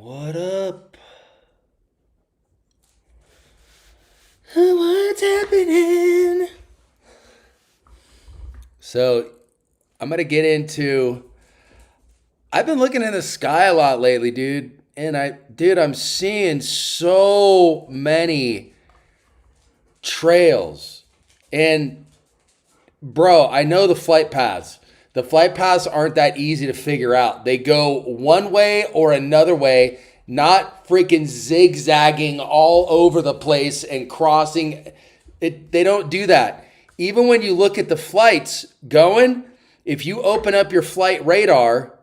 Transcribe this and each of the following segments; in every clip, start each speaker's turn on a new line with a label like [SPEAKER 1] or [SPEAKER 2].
[SPEAKER 1] What up? What's happening? So, I'm going to get into. I've been looking in the sky a lot lately, dude. And I'm seeing so many trails. And, bro, I know the flight paths. The flight paths aren't that easy to figure out. They go one way or another way, not freaking zigzagging all over the place and crossing. They don't do that. Even when you look at the flights going, if you open up your flight radar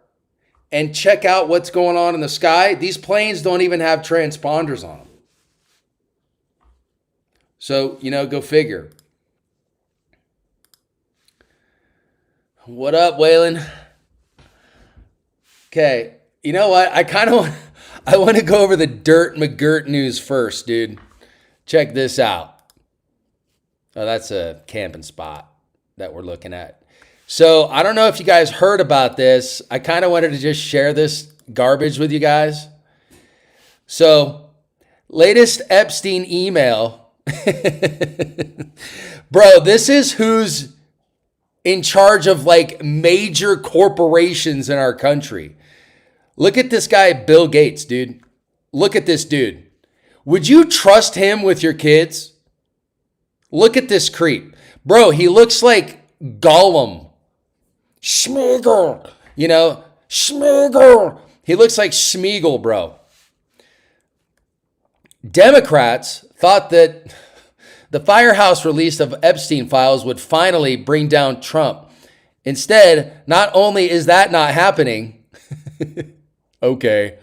[SPEAKER 1] and check out what's going on in the sky, these planes don't even have transponders on them. So, go figure. What up, Waylon? Okay, you know what? I want to go over the Dirt McGirt news first, dude. Check this out. Oh, that's a camping spot that we're looking at. So I don't know if you guys heard about this. I kind of wanted to just share this garbage with you guys. So, latest Epstein email. Bro, this is who's in charge of like major corporations in our country. Look at this guy, Bill Gates, dude. Look at this dude. Would you trust him with your kids? Look at this creep. Bro, he looks like Gollum. Schmeagol. Schmeagol. He looks like Schmeagol, bro. Democrats thought that the Firehouse release of Epstein files would finally bring down Trump. Instead, not only is that not happening, okay,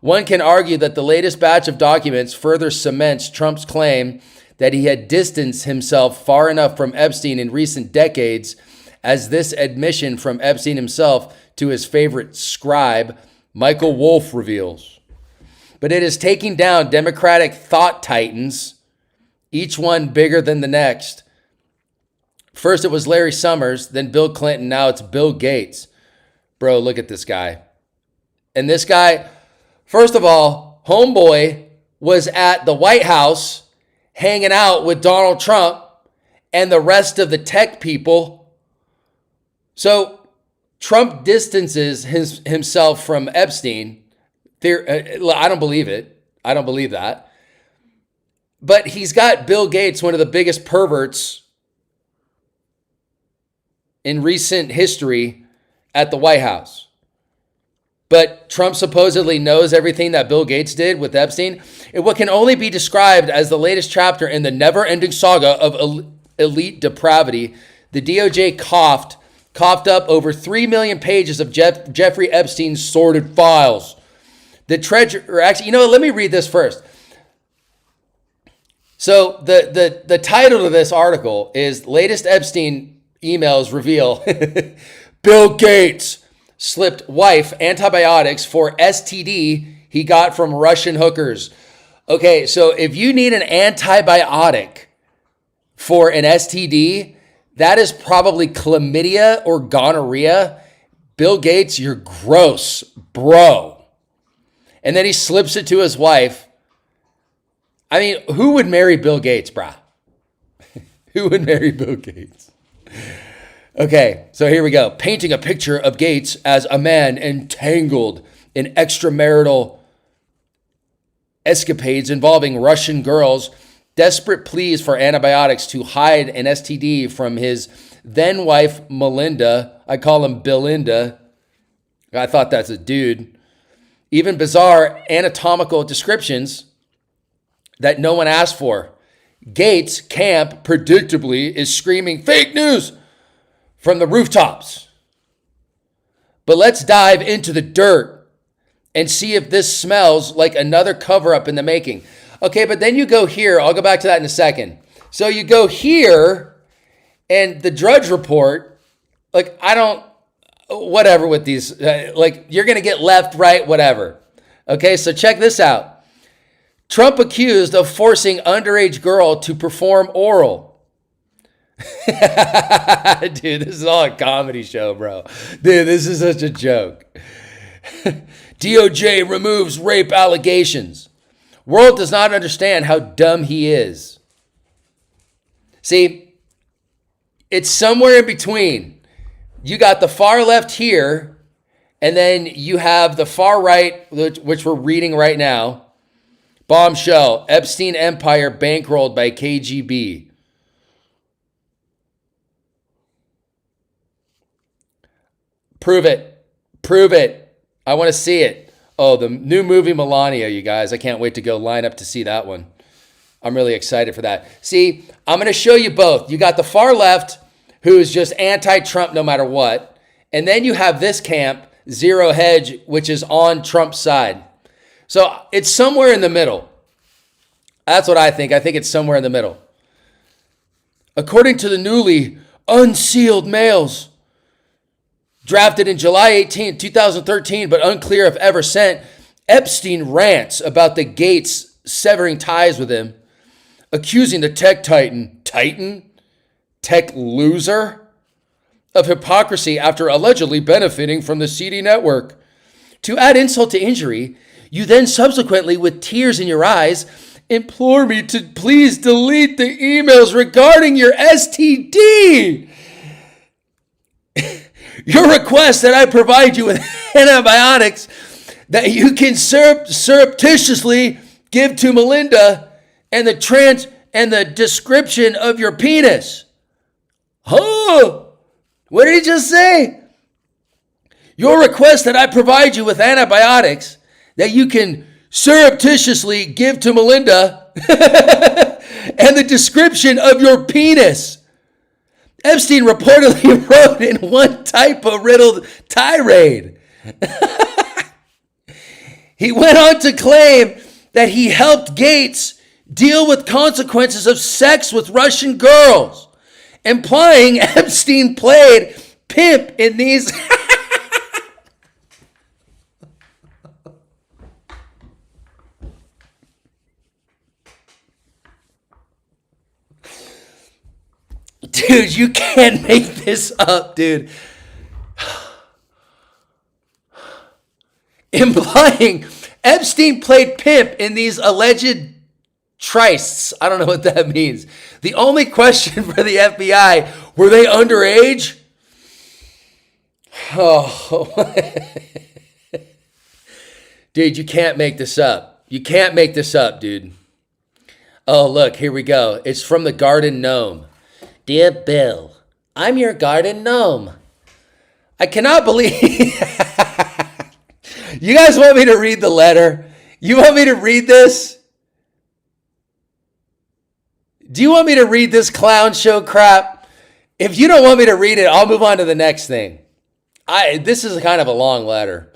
[SPEAKER 1] one can argue that the latest batch of documents further cements Trump's claim that he had distanced himself far enough from Epstein in recent decades, as this admission from Epstein himself to his favorite scribe, Michael Wolff, reveals. But it is taking down Democratic thought titans, each one bigger than the next. First it was Larry Summers, then Bill Clinton, now it's Bill Gates. Bro, look at this guy. And this guy, first of all, homeboy was at the White House hanging out with Donald Trump and the rest of the tech people. So Trump distances himself from Epstein. I don't believe it. I don't believe that. But he's got Bill Gates, one of the biggest perverts in recent history, at the White House. But Trump supposedly knows everything that Bill Gates did with Epstein in what can only be described as the latest chapter in the never-ending saga of elite depravity. The DOJ coughed up over 3 million pages of Jeffrey Epstein's sordid files. The treasurer, actually, let me read this first. So the title of this article is Latest Epstein Emails Reveal Bill Gates Slipped Wife Antibiotics for STD he got from Russian hookers. Okay, so if you need an antibiotic for an STD, that is probably chlamydia or gonorrhea. Bill Gates, you're gross, bro. And then he slips it to his wife. I mean, who would marry Bill Gates, brah? Who would marry Bill Gates? Okay, so here we go. Painting a picture of Gates as a man entangled in extramarital escapades involving Russian girls, desperate pleas for antibiotics to hide an STD from his then wife, Melinda. I call him Belinda. I thought that's a dude. Even bizarre anatomical descriptions that no one asked for. Gates' camp, predictably, is screaming fake news from the rooftops. But let's dive into the dirt and see if this smells like another cover-up in the making. Okay, but then you go here. I'll go back to that in a second. So you go here, and the Drudge Report, whatever with these, you're going to get left, right, whatever. Okay, so check this out. Trump accused of forcing underage girl to perform oral. Dude, this is all a comedy show, bro. Dude, this is such a joke. DOJ removes rape allegations. World does not understand how dumb he is. See, it's somewhere in between. You got the far left here, and then you have the far right, which we're reading right now. Bombshell, Epstein Empire bankrolled by KGB. Prove it. Prove it. I want to see it. Oh, the new movie Melania, you guys. I can't wait to go line up to see that one. I'm really excited for that. See, I'm going to show you both. You got the far left, who is just anti-Trump no matter what. And then you have this camp, Zero Hedge, which is on Trump's side. So it's somewhere in the middle. That's what I think. I think it's somewhere in the middle. According to the newly unsealed mails, drafted in July 18, 2013, but unclear if ever sent, Epstein rants about the Gates severing ties with him, accusing the tech tech loser, of hypocrisy after allegedly benefiting from the CD network. To add insult to injury, you then subsequently, with tears in your eyes, implore me to please delete the emails regarding your STD. Your request that I provide you with antibiotics that you can surreptitiously give to Melinda and the description of your penis. Huh? What did he just say? Your request that I provide you with antibiotics that you can surreptitiously give to Melinda and the description of your penis. Epstein reportedly wrote in one typo-riddled tirade. He went on to claim that he helped Gates deal with consequences of sex with Russian girls, implying Epstein played pimp in these... Dude, you can't make this up, dude. Implying Epstein played pimp in these alleged trysts. I don't know what that means. The only question for the FBI, were they underage? Oh. Dude, you can't make this up. You can't make this up, dude. Oh, look, here we go. It's from the Garden Gnome. Dear Bill, I'm your garden gnome. I cannot believe... You guys want me to read the letter? You want me to read this? Do you want me to read this clown show crap? If you don't want me to read it, I'll move on to the next thing. This is kind of a long letter.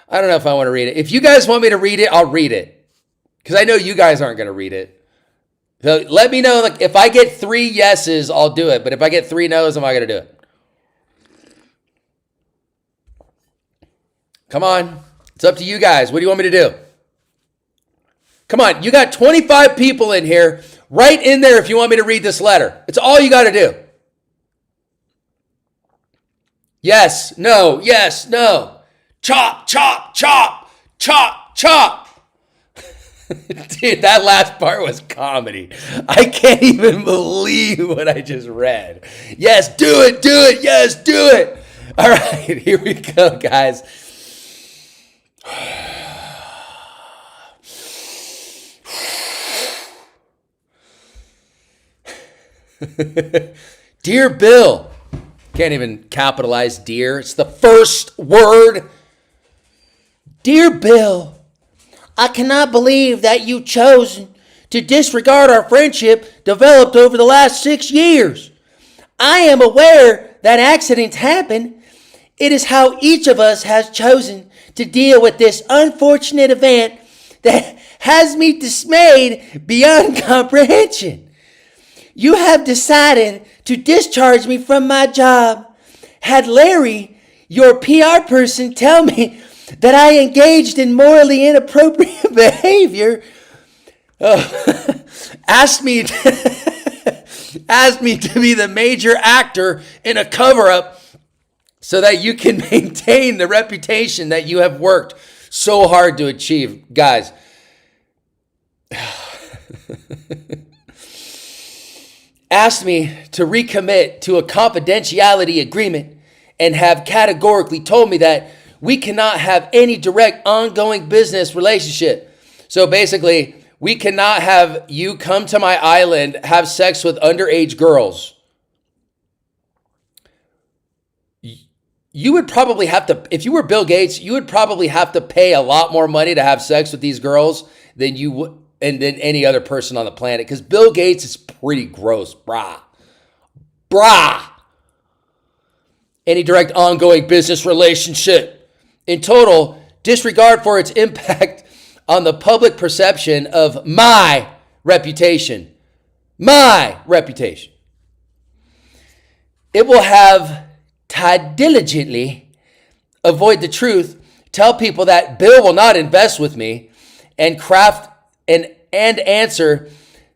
[SPEAKER 1] I don't know if I want to read it. If you guys want me to read it, I'll read it. Because I know you guys aren't going to read it. So let me know, like, if I get 3 yeses, I'll do it. But if I get 3 no's, I'm not going to do it. Come on. It's up to you guys. What do you want me to do? Come on. You got 25 people in here. Right in there if you want me to read this letter. It's all you got to do. Yes, no, yes, no. Chop, chop, chop, chop, chop. Dude, that last part was comedy. I can't even believe what I just read. Yes, do it, yes, do it. All right, here we go, guys. Dear Bill. Can't even capitalize dear. It's the first word. Dear Bill. I cannot believe that you chose to disregard our friendship developed over the last 6 years. I am aware that accidents happen. It is how each of us has chosen to deal with this unfortunate event that has me dismayed beyond comprehension. You have decided to discharge me from my job. Had Larry, your PR person, tell me that I engaged in morally inappropriate behavior, asked me to be the major actor in a cover-up so that you can maintain the reputation that you have worked so hard to achieve. Guys, asked me to recommit to a confidentiality agreement and have categorically told me that we cannot have any direct ongoing business relationship. So basically, we cannot have you come to my island, have sex with underage girls. You would probably have to, if you were Bill Gates, you would probably have to pay a lot more money to have sex with these girls than you would, and than any other person on the planet. Because Bill Gates is pretty gross, brah. Any direct ongoing business relationship. In total, disregard for its impact on the public perception of my reputation. My reputation. It will have to diligently avoid the truth, tell people that Bill will not invest with me, and craft and answer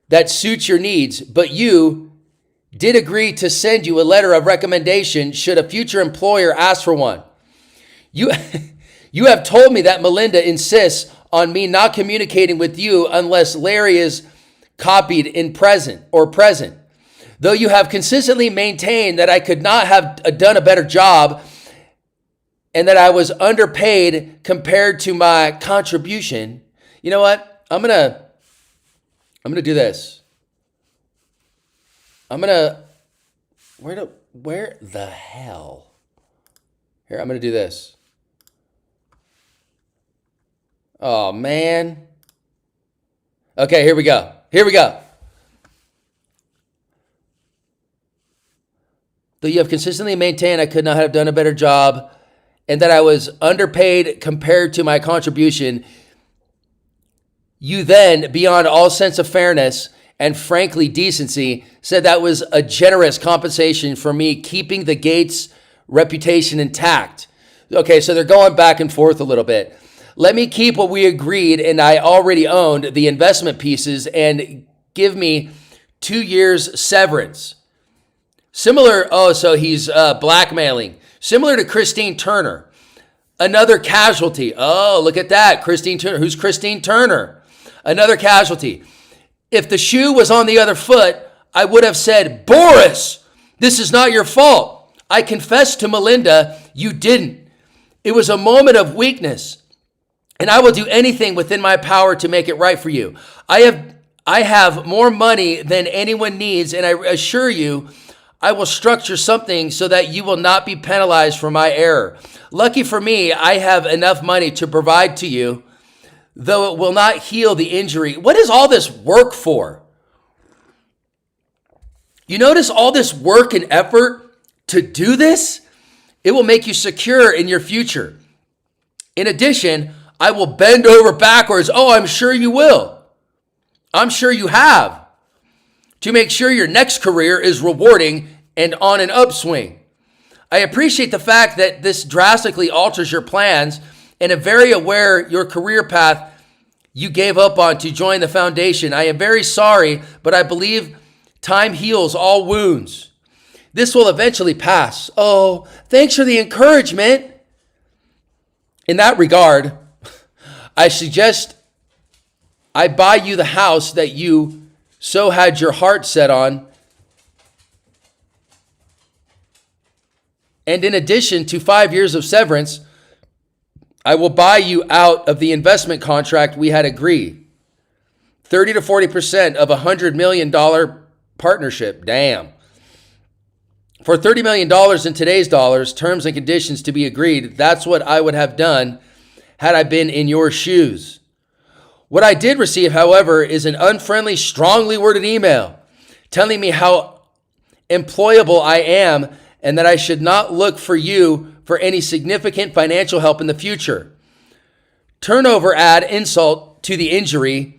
[SPEAKER 1] that suits your needs, but you did agree to send you a letter of recommendation should a future employer ask for one. You have told me that Melinda insists on me not communicating with you unless Larry is copied in present. Though you have consistently maintained that I could not have done a better job and that I was underpaid compared to my contribution. You know what? I'm gonna do this. Where the hell? Here, I'm gonna do this. Oh man. Okay, here we go. Though you have consistently maintained I could not have done a better job and that I was underpaid compared to my contribution, you then, beyond all sense of fairness and frankly decency, said that was a generous compensation for me keeping the Gates reputation intact. Okay, so they're going back and forth a little bit. Let me keep what we agreed and I already owned, the investment pieces, and give me 2 years severance. So he's blackmailing. Similar to Christine Turner. Another casualty. Oh, look at that. Christine Turner. Who's Christine Turner? Another casualty. If the shoe was on the other foot, I would have said, Boris, this is not your fault. I confessed to Melinda, you didn't. It was a moment of weakness, and I will do anything within my power to make it right for you. I have more money than anyone needs, and I assure you, I will structure something so that you will not be penalized for my error. Lucky for me, I have enough money to provide to you, though it will not heal the injury. What is all this work for? You notice all this work and effort to do this? It will make you secure in your future. In addition, I will bend over backwards. Oh, I'm sure you will. I'm sure you have. To make sure your next career is rewarding and on an upswing. I appreciate the fact that this drastically alters your plans and am very aware your career path you gave up on to join the foundation. I am very sorry, but I believe time heals all wounds. This will eventually pass. Oh, thanks for the encouragement. In that regard, I suggest I buy you the house that you so had your heart set on. And in addition to 5 years of severance, I will buy you out of the investment contract we had agreed. 30 to 40% of $100 million partnership. Damn. For $30 million in today's dollars, terms and conditions to be agreed, that's what I would have done had I been in your shoes. What I did receive, however, is an unfriendly, strongly worded email telling me how employable I am and that I should not look for you for any significant financial help in the future. Turnover add insult to the injury.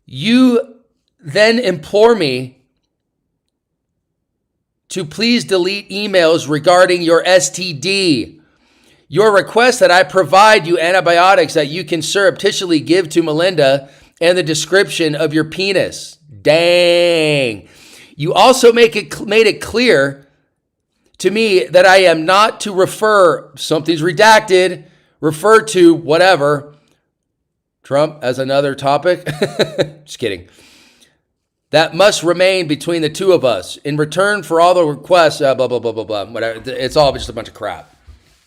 [SPEAKER 1] You then implore me to please delete emails regarding your STD. Your request that I provide you antibiotics that you can surreptitiously give to Melinda and the description of your penis. Dang. You also made it clear to me that I am not to refer, something's redacted, refer to whatever, Trump as another topic. Just kidding. That must remain between the two of us. In return for all the requests, blah, blah, blah, blah, blah. Whatever. It's all just a bunch of crap.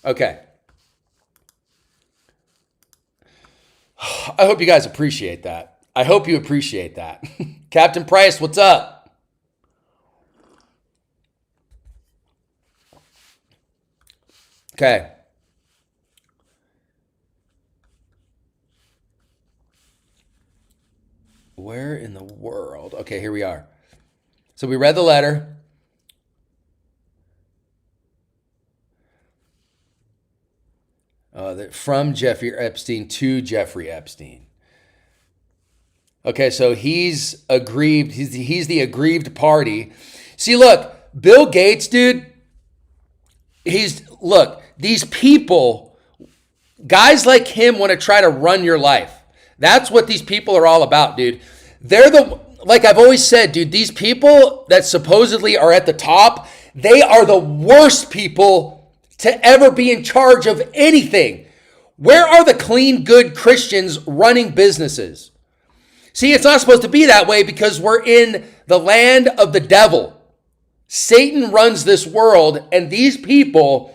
[SPEAKER 1] Okay. I hope you guys appreciate that. I hope you appreciate that. Captain Price, what's up? Okay. Where in the world? Okay, here we are. So we read the letter. From Jeffrey Epstein to Jeffrey Epstein. Okay, so he's aggrieved. He's the aggrieved party. See, look, Bill Gates, dude. These people, guys like him want to try to run your life. That's what these people are all about, dude. Like I've always said, dude, these people that supposedly are at the top, they are the worst people to ever be in charge of anything. Where are the clean, good Christians running businesses? See, it's not supposed to be that way because we're in the land of the devil. Satan runs this world, and these people,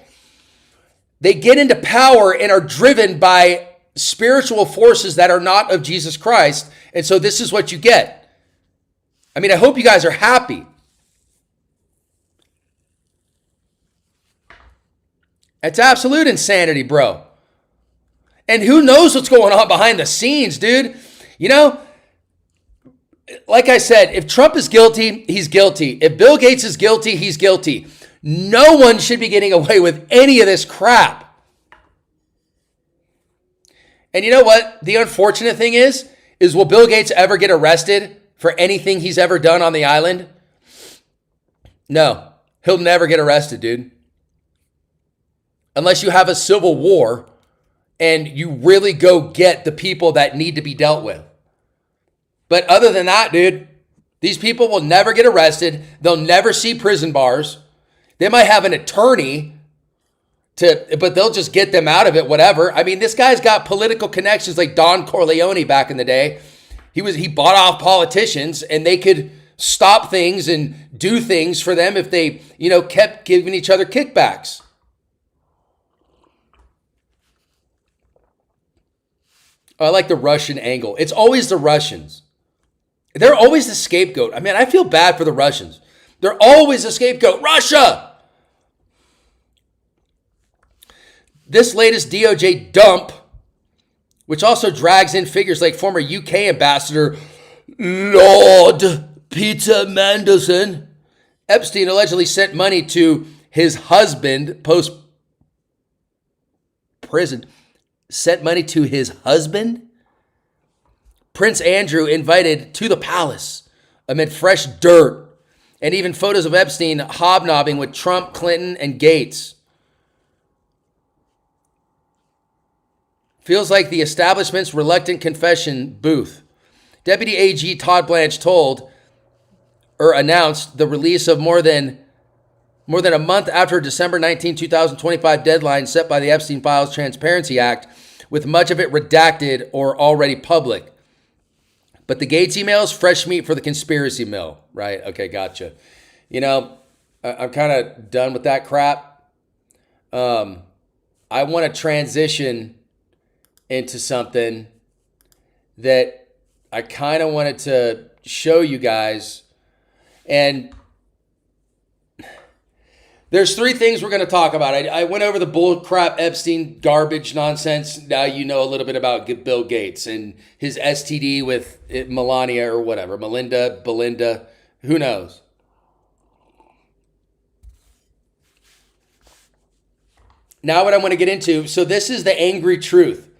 [SPEAKER 1] they get into power and are driven by spiritual forces that are not of Jesus Christ. And so this is what you get. I mean, I hope you guys are happy. It's absolute insanity, bro. And who knows what's going on behind the scenes, dude? You know, like I said, if Trump is guilty, he's guilty. If Bill Gates is guilty, he's guilty. No one should be getting away with any of this crap. And you know what? The unfortunate thing is will Bill Gates ever get arrested for anything he's ever done on the island? No, he'll never get arrested, dude. Unless you have a civil war and you really go get the people that need to be dealt with. But other than that, dude, these people will never get arrested. They'll never see prison bars. They might have an attorney but they'll just get them out of it, whatever. I mean, this guy's got political connections like Don Corleone back in the day. He bought off politicians and they could stop things and do things for them if they, kept giving each other kickbacks. I like the Russian angle. It's always the Russians. They're always the scapegoat. I mean, I feel bad for the Russians. They're always the scapegoat. Russia! This latest DOJ dump, which also drags in figures like former UK ambassador Lord Peter Mandelson. Epstein allegedly sent money to his husband post-prison. Sent money to his husband? Prince Andrew invited to the palace amid fresh dirt and even photos of Epstein hobnobbing with Trump, Clinton, and Gates. Feels like the establishment's reluctant confession booth. Deputy AG Todd Blanche announced the release of more than a month after December 19, 2025 deadline set by the Epstein Files Transparency Act, with much of it redacted or already public. But the Gates emails, fresh meat for the conspiracy mill, right? Okay, gotcha. I'm kind of done with that crap. I want to transition into something that I kind of wanted to show you guys. And there's three things we're going to talk about. I went over the bull crap Epstein garbage nonsense. Now you know a little bit about Bill Gates and his STD with Melania or whatever. Belinda, who knows? Now what I want to get into. So this is the angry truth.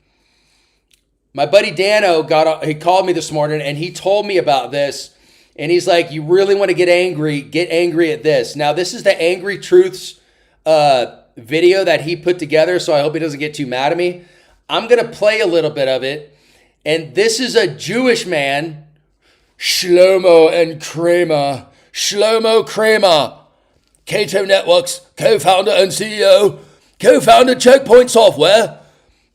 [SPEAKER 1] My buddy Dano he called me this morning and he told me about this. And he's like, you really want to get angry at this. Now, this is the Angry Truths video that he put together, so I hope he doesn't get too mad at me. I'm going to play a little bit of it. And this is a Jewish man, Shlomo Kramer, Cato Networks co-founder and CEO, co-founded Checkpoint Software,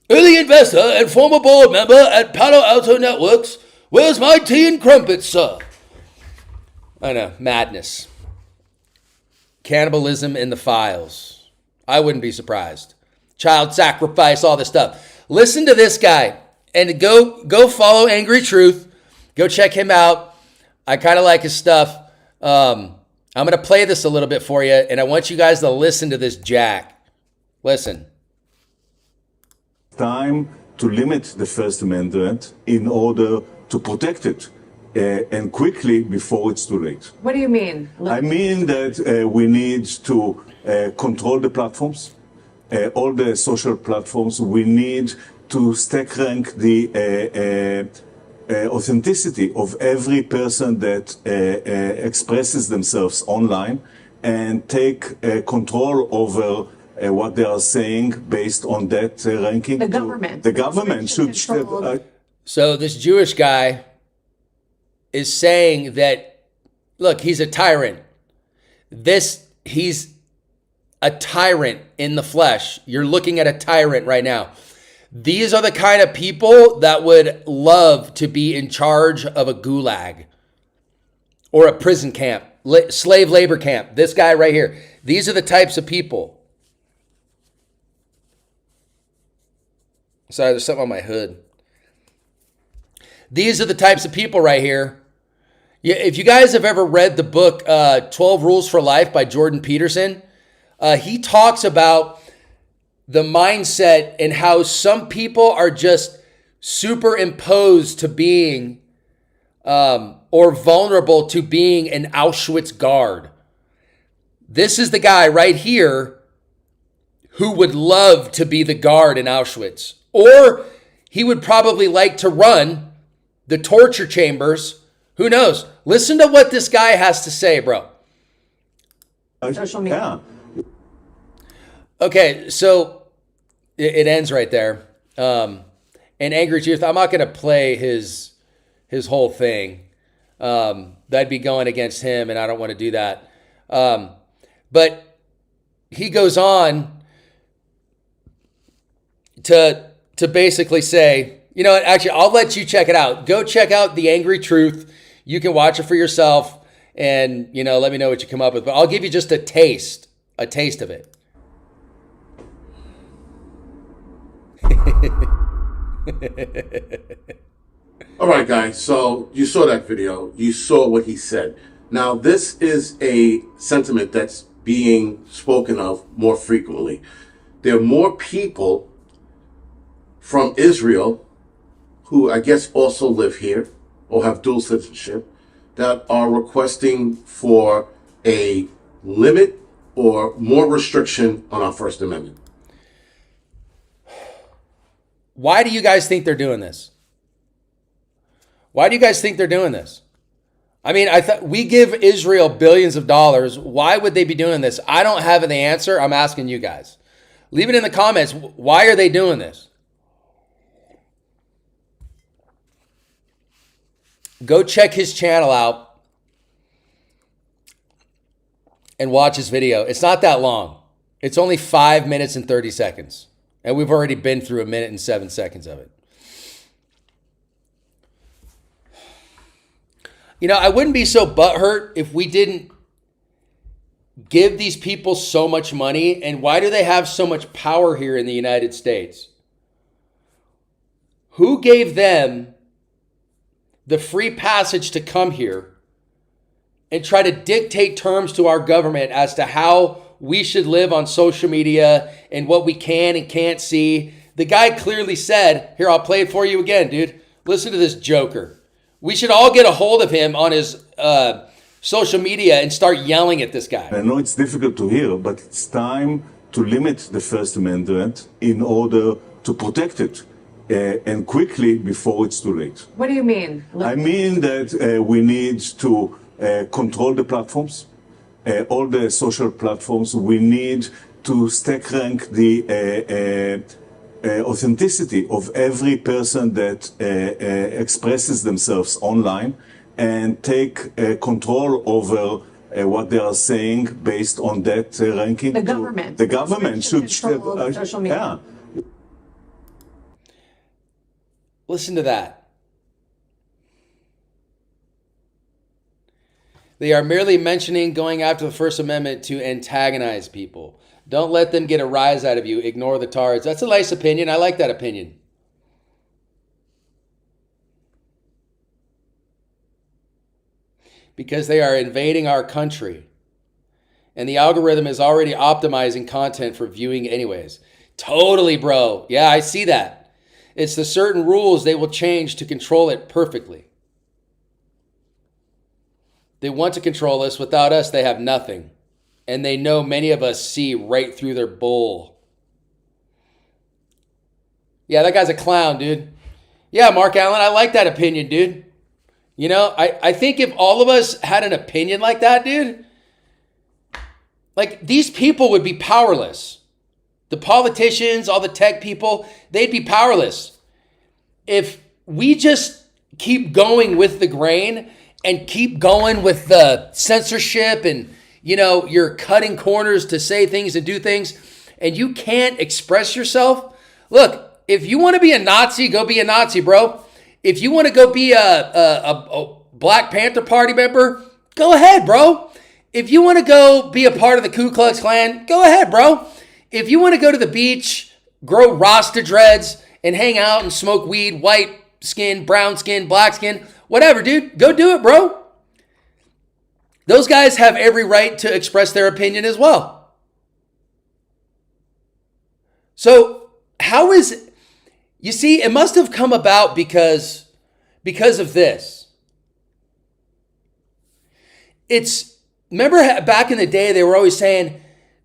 [SPEAKER 1] early investor and former board member at Palo Alto Networks. Where's my tea and crumpets, sir? I know, madness. Cannibalism in the files. I wouldn't be surprised. Child sacrifice, all this stuff. Listen to this guy and go follow Angry Truth. Go check him out. I kind of like his stuff. I'm going to play this a little bit for you, and I want you guys to listen to this jack. Listen.
[SPEAKER 2] Time to limit the First Amendment in order to protect it, and quickly before it's too late.
[SPEAKER 3] What do you mean?
[SPEAKER 2] I mean that we need to control the platforms, all the social platforms. We need to stack rank the authenticity of every person that expresses themselves online and take control over what they are saying based on that ranking.
[SPEAKER 3] The government.
[SPEAKER 2] The government should.
[SPEAKER 1] So this Jewish guy is saying that, look, he's a tyrant. He's a tyrant in the flesh. You're looking at a tyrant right now. These are the kind of people that would love to be in charge of a gulag or a prison camp, slave labor camp. This guy right here. These are the types of people. Sorry, there's something on my hood. These are the types of people right here. If you guys have ever read the book 12 Rules for Life by Jordan Peterson, he talks about the mindset and how some people are just superimposed to being or vulnerable to being an Auschwitz guard. This is the guy right here who would love to be the guard in Auschwitz. Or he would probably like to run the torture chambers. Who knows? Listen to what this guy has to say, bro.
[SPEAKER 3] Social media.
[SPEAKER 2] Yeah.
[SPEAKER 1] Okay, so it ends right there. And Angry Truth, I'm not going to play his whole thing. That'd be going against him, and I don't want to do that. But he goes on to basically say, you know what, actually, I'll let you check it out. Go check out The Angry Truth. You can watch it for yourself and, let me know what you come up with. But I'll give you just a taste of it.
[SPEAKER 4] All right, guys. So you saw that video. You saw what he said. Now, this is a sentiment that's being spoken of more frequently. There are more people from Israel who I guess also live here or have dual citizenship that are requesting for a limit or more restriction on our First Amendment.
[SPEAKER 1] Why do you guys think they're doing this? Why do you guys think they're doing this? I mean, we give Israel billions of dollars. Why would they be doing this? I don't have the answer. I'm asking you guys. Leave it in the comments. Why are they doing this? Go check his channel out and watch his video. It's not that long. It's only 5 minutes and 30 seconds. And we've already been through 1 minute and 7 seconds of it. I wouldn't be so butthurt if we didn't give these people so much money. And why do they have so much power here in the United States? Who gave them the free passage to come here and try to dictate terms to our government as to how we should live on social media and what we can and can't see? The guy clearly said, here, I'll play it for you again, dude. Listen to this joker. We should all get a hold of him on his social media and start yelling at this guy.
[SPEAKER 2] I know it's difficult to hear, but it's time to limit the First Amendment in order to protect it. And quickly before it's too late.
[SPEAKER 3] What do you mean?
[SPEAKER 2] I mean that we need to control the platforms, all the social platforms. We need to stack rank the authenticity of every person that expresses themselves online and take control over what they are saying based on that ranking.
[SPEAKER 3] The government.
[SPEAKER 2] The government should
[SPEAKER 3] control social media.
[SPEAKER 2] yeah.
[SPEAKER 1] Listen to that. They are merely mentioning going after the First Amendment to antagonize people. Don't let them get a rise out of you. Ignore the tards. That's a nice opinion. I like that opinion. Because they are invading our country. And the algorithm is already optimizing content for viewing anyways. Totally, bro. Yeah, I see that. It's the certain rules they will change to control it perfectly. They want to control us. Without us, they have nothing. And they know many of us see right through their bull. Yeah, that guy's a clown, dude. Yeah, Mark Allen, I like that opinion, dude. You know, I think if all of us had an opinion like that, dude, like these people would be powerless. The politicians, all the tech people, they'd be powerless. If we just keep going with the grain and keep going with the censorship and, you know, you're cutting corners to say things and do things and you can't express yourself. Look, if you want to be a Nazi, go be a Nazi, bro. If you want to go be a Black Panther Party member, go ahead, bro. If you want to go be a part of the Ku Klux Klan, go ahead, bro. If you want to go to the beach, grow Rasta dreads, and hang out and smoke weed, white skin, brown skin, black skin, whatever, dude, go do it, bro. Those guys have every right to express their opinion as well. So how is it? You see, it must have come about because of this. Remember back in the day, they were always saying,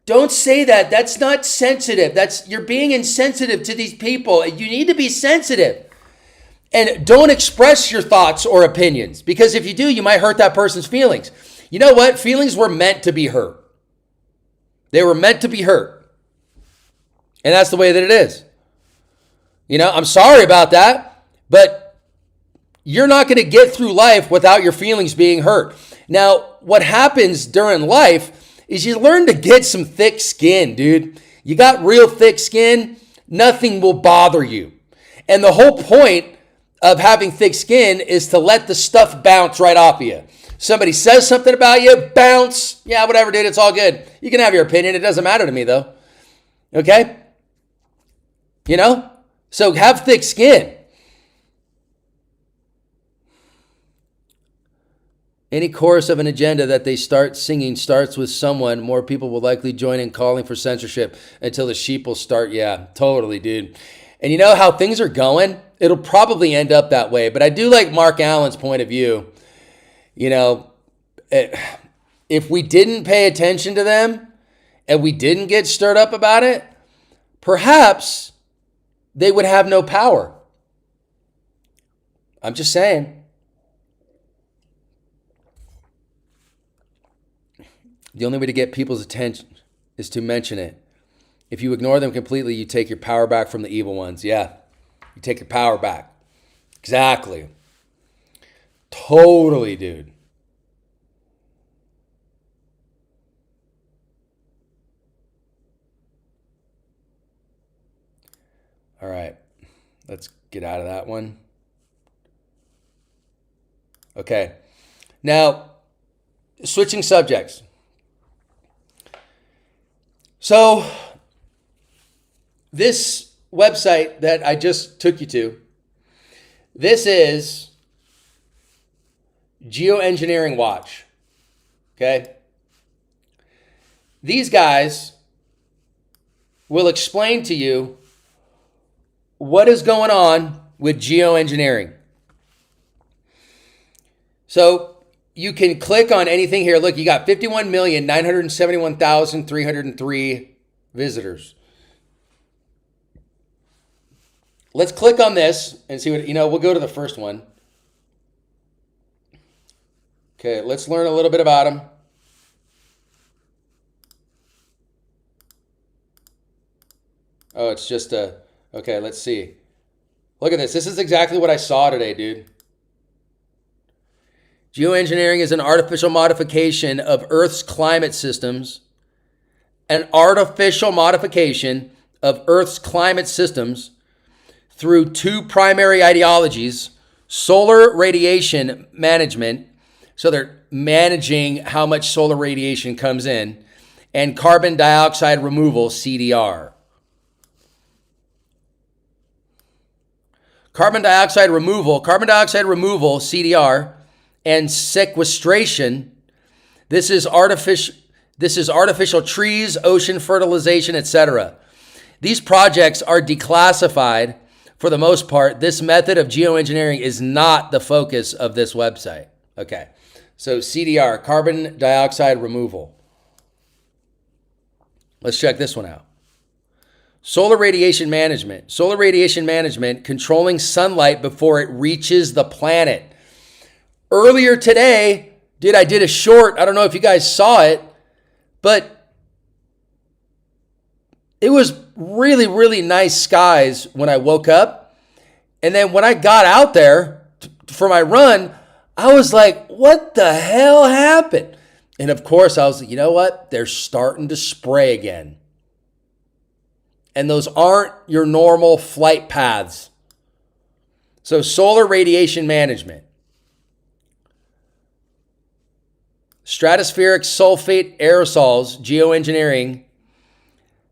[SPEAKER 1] don't say that. That's not sensitive. You're being insensitive to these people. You need to be sensitive. And don't express your thoughts or opinions. Because if you do, you might hurt that person's feelings. You know what? Feelings were meant to be hurt. They were meant to be hurt. And that's the way that it is. You know, I'm sorry about that, but you're not going to get through life without your feelings being hurt. Now, what happens during life is you learn to get some thick skin, dude. You got real thick skin, nothing will bother you. And the whole point of having thick skin is to let the stuff bounce right off of you. Somebody says something about you, bounce. Yeah, whatever, dude, it's all good. You can have your opinion. It doesn't matter to me, though. Okay? You know? So have thick skin. Any chorus of an agenda that they start singing starts with someone. More people will likely join in calling for censorship until the sheep will start. Yeah, totally, dude. And you know how things are going? It'll probably end up that way. But I do like Mark Allen's point of view. You know, if we didn't pay attention to them and we didn't get stirred up about it, perhaps they would have no power. I'm just saying. The only way to get people's attention is to mention it. If you ignore them completely, you take your power back from the evil ones. Yeah, you take your power back. Exactly. Totally, dude. All right, let's get out of that one. Okay, now switching subjects. So this website that I just took you to, this is Geoengineering Watch. Okay, these guys will explain to you what is going on with geoengineering. So you can click on anything here. Look, you got 51,971,303 visitors. Let's click on this and see what, we'll go to the first one. Okay, let's learn a little bit about them. Oh, it's just okay, let's see. Look at this. This is exactly what I saw today, dude. Geoengineering is an artificial modification of Earth's climate systems. An artificial modification of Earth's climate systems through two primary ideologies: solar radiation management, so they're managing how much solar radiation comes in, and carbon dioxide removal, CDR. Carbon dioxide removal, CDR, and sequestration. This is artificial trees, ocean fertilization, etc. These projects are declassified for the most part. This method of geoengineering is not the focus of this website. Okay, so CDR, carbon dioxide removal. Let's check this one out. Solar radiation management. Solar radiation management, controlling sunlight before it reaches the planet. Earlier today, I did a short. I don't know if you guys saw it, but it was really, really nice skies when I woke up. And then when I got out there for my run, I was like, what the hell happened? And of course, I was like, you know what? They're starting to spray again. And those aren't your normal flight paths. So solar radiation management. Stratospheric sulfate aerosols, geoengineering.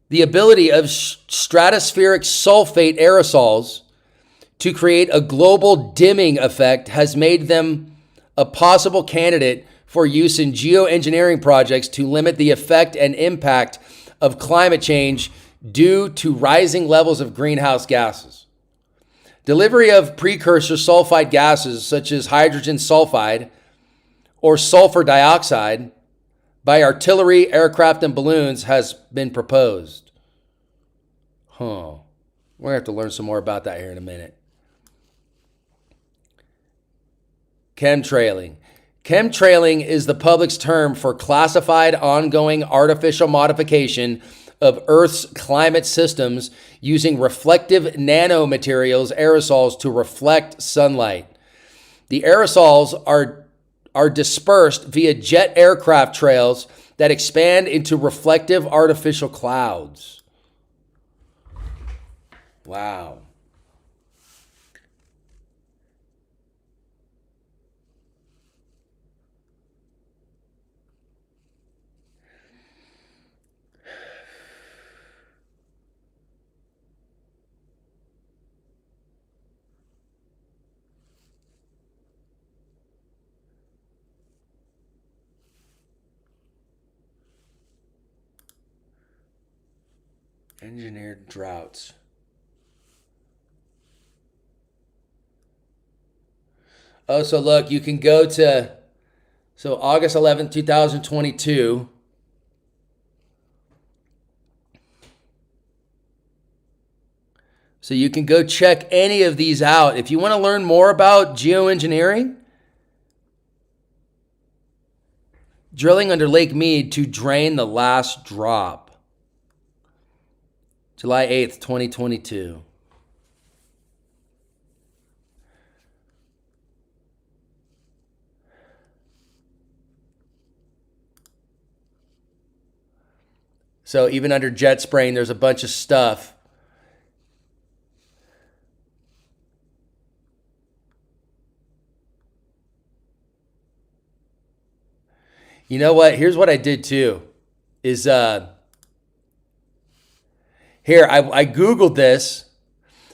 [SPEAKER 1] The ability of stratospheric sulfate aerosols to create a global dimming effect has made them a possible candidate for use in geoengineering projects to limit the effect and impact of climate change due to rising levels of greenhouse gases. Delivery of precursor sulfide gases such as hydrogen sulfide or sulfur dioxide by artillery, aircraft, and balloons has been proposed. We're going to have to learn some more about that here in a minute. Chemtrailing. Chemtrailing is the public's term for classified ongoing artificial modification of Earth's climate systems using reflective nanomaterials, aerosols, to reflect sunlight. The aerosols are dispersed via jet aircraft trails that expand into reflective artificial clouds. Wow. Engineered droughts. Oh, so look, you can go to, August 11th, 2022. So you can go check any of these out. If you want to learn more about geoengineering, drilling under Lake Mead to drain the last drop. July 8th, 2022. So even under jet spraying, there's a bunch of stuff. You know what? Here's what I did too. Here, I Googled this.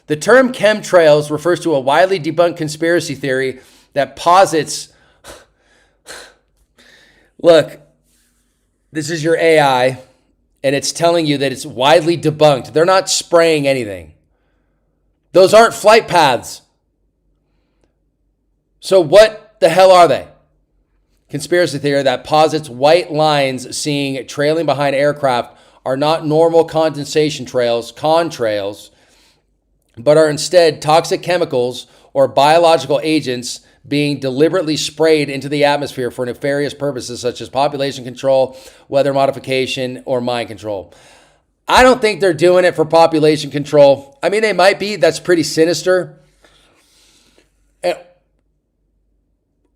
[SPEAKER 1] The term chemtrails refers to a widely debunked conspiracy theory that posits, look, this is your AI, and it's telling you that it's widely debunked. They're not spraying anything. Those aren't flight paths. So what the hell are they? Conspiracy theory that posits white lines seen trailing behind aircraft are not normal condensation trails, contrails, but are instead toxic chemicals or biological agents being deliberately sprayed into the atmosphere for nefarious purposes such as population control, weather modification, or mind control. I don't think they're doing it for population control. I mean, they might be. That's pretty sinister.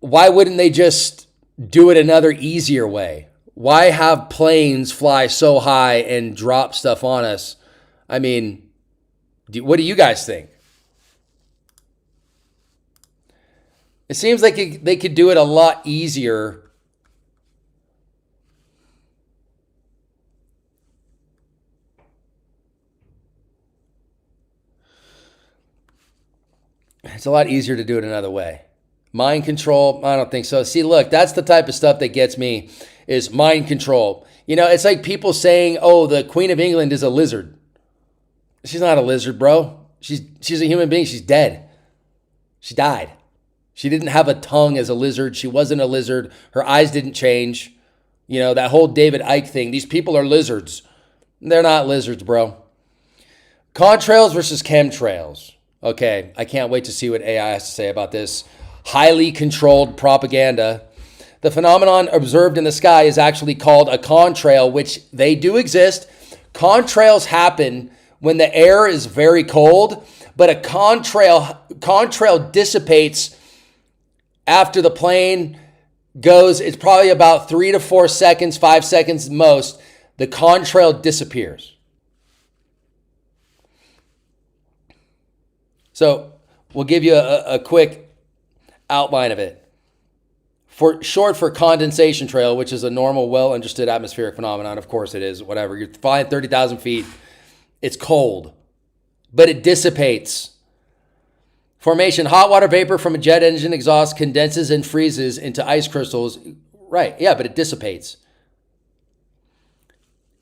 [SPEAKER 1] why wouldn't they just do it another easier way? Why have planes fly so high and drop stuff on us? I mean, what do you guys think? It seems like they could do it a lot easier. It's a lot easier to do it another way. Mind control, I don't think so. See, look, that's the type of stuff that gets me, is mind control. You know, it's like people saying, oh, the Queen of England is a lizard. She's not a lizard, bro. She's a human being. She's dead. She died. She didn't have a tongue as a lizard. She wasn't a lizard. Her eyes didn't change. You know, that whole David Icke thing. These people are lizards. They're not lizards, bro. Contrails versus chemtrails. Okay, I can't wait to see what AI has to say about this. Highly controlled propaganda. The phenomenon observed in the sky is actually called a contrail, which they do exist. Contrails happen when the air is very cold, but a contrail dissipates after the plane goes. It's probably about 3 to 4 seconds, 5 seconds most. The contrail disappears. So we'll give you a quick outline of it. For short for condensation trail, which is a normal, well-understood atmospheric phenomenon. Of course it is, whatever. You're flying 30,000 feet. It's cold, but it dissipates. Formation, hot water vapor from a jet engine exhaust condenses and freezes into ice crystals. Right, yeah, but it dissipates.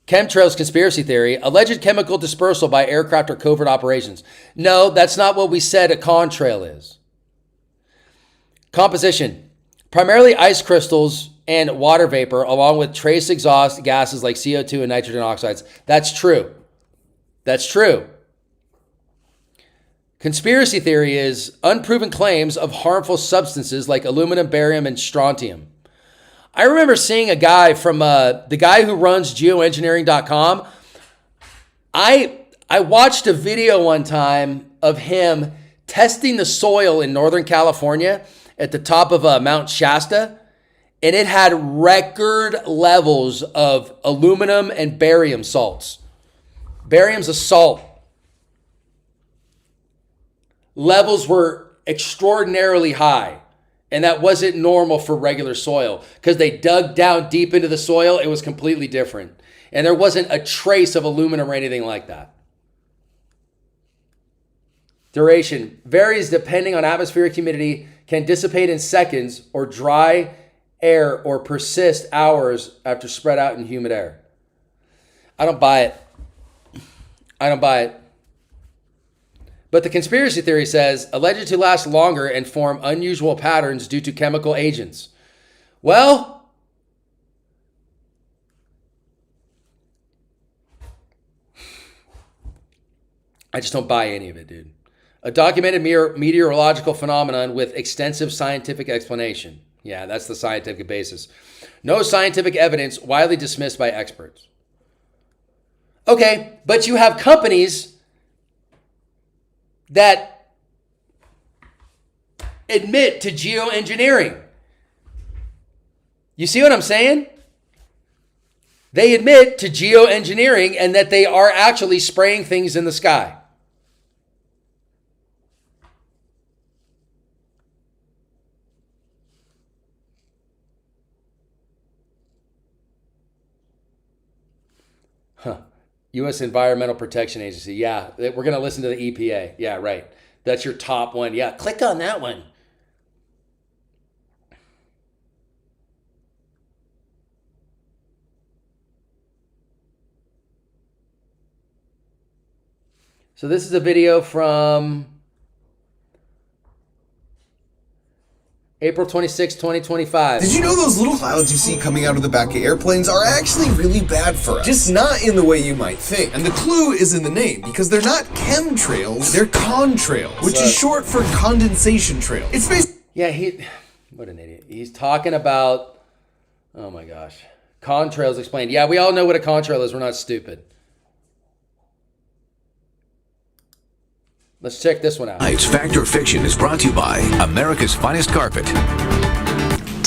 [SPEAKER 1] Chemtrails conspiracy theory, alleged chemical dispersal by aircraft or covert operations. No, that's not what we said a contrail is. Composition, primarily ice crystals and water vapor, along with trace exhaust gases like CO2 and nitrogen oxides. That's true. That's true. Conspiracy theory is unproven claims of harmful substances like aluminum, barium, and strontium. I remember seeing a guy from the guy who runs geoengineering.com. I watched a video one time of him testing the soil in Northern California at the top of Mount Shasta, and it had record levels of aluminum and barium salts. Barium's a salt. Levels were extraordinarily high. And that wasn't normal for regular soil because they dug down deep into the soil. It was completely different. And there wasn't a trace of aluminum or anything like that. Duration varies depending on atmospheric humidity, can dissipate in seconds or dry air or persist hours after spread out in humid air. I don't buy it. I don't buy it. But the conspiracy theory says alleged to last longer and form unusual patterns due to chemical agents. Well, I just don't buy any of it, dude. A documented meteorological phenomenon with extensive scientific explanation. Yeah, that's the scientific basis. No scientific evidence, widely dismissed by experts. Okay, but you have companies that admit to geoengineering. You see what I'm saying? They admit to geoengineering and that they are actually spraying things in the sky. U.S. Environmental Protection Agency. Yeah, we're going to listen to the EPA. Yeah, right. That's your top one. Yeah, click on that one. So this is a video from April 26, 2025.
[SPEAKER 5] Did you know those little clouds you see coming out of the back of airplanes are actually really bad for us? Just not in the way you might think. And the clue is in the name, because they're not chemtrails, they're contrails, which is short for condensation trail. It's basically...
[SPEAKER 1] Yeah, what an idiot. He's talking about, oh my gosh, contrails explained. Yeah, we all know what a contrail is. We're not stupid. Let's check this one out.
[SPEAKER 6] Fact or Fiction is brought to you by America's Finest Carpet.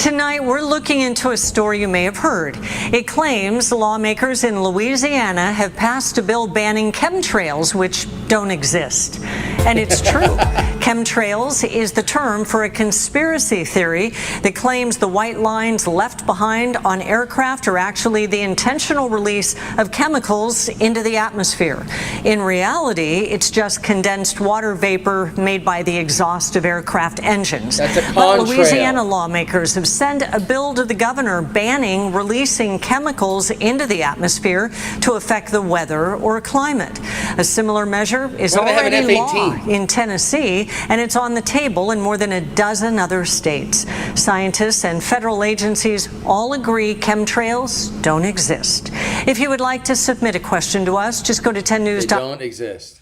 [SPEAKER 6] Tonight, we're looking into a story you may have heard. It claims lawmakers in Louisiana have passed a bill banning chemtrails, which don't exist. And it's true. Chemtrails is the term for a conspiracy theory that claims the white lines left behind on aircraft are actually the intentional release of chemicals into the atmosphere. In reality, it's just condensed water vapor made by the exhaust of aircraft engines.
[SPEAKER 1] That's a
[SPEAKER 6] But
[SPEAKER 1] contrail.
[SPEAKER 6] Louisiana lawmakers have sent a bill to the governor banning releasing chemicals into the atmosphere to affect the weather or climate. A similar measure is
[SPEAKER 1] Why do they have an
[SPEAKER 6] already law
[SPEAKER 1] F-18?
[SPEAKER 6] in Tennessee, and it's on the table in more than a dozen other states. Scientists and federal agencies all agree chemtrails don't exist. If you would like to submit a question to us, just go to 10news.
[SPEAKER 1] They don't exist.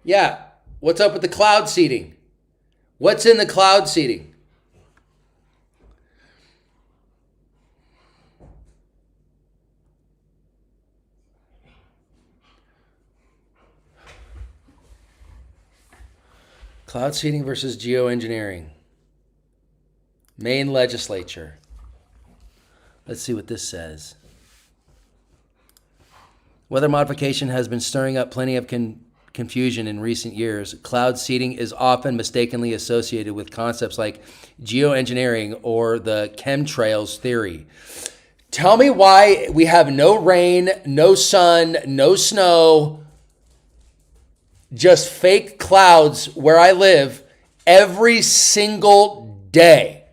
[SPEAKER 1] Yeah. What's up with the cloud seeding? What's in the cloud seeding? Cloud seeding versus geoengineering. Maine legislature. Let's see what this says. Weather modification has been stirring up plenty of confusion in recent years. Cloud seeding is often mistakenly associated with concepts like geoengineering or the chemtrails theory. Tell me why we have no rain, no sun, no snow, just fake clouds where I live every single day.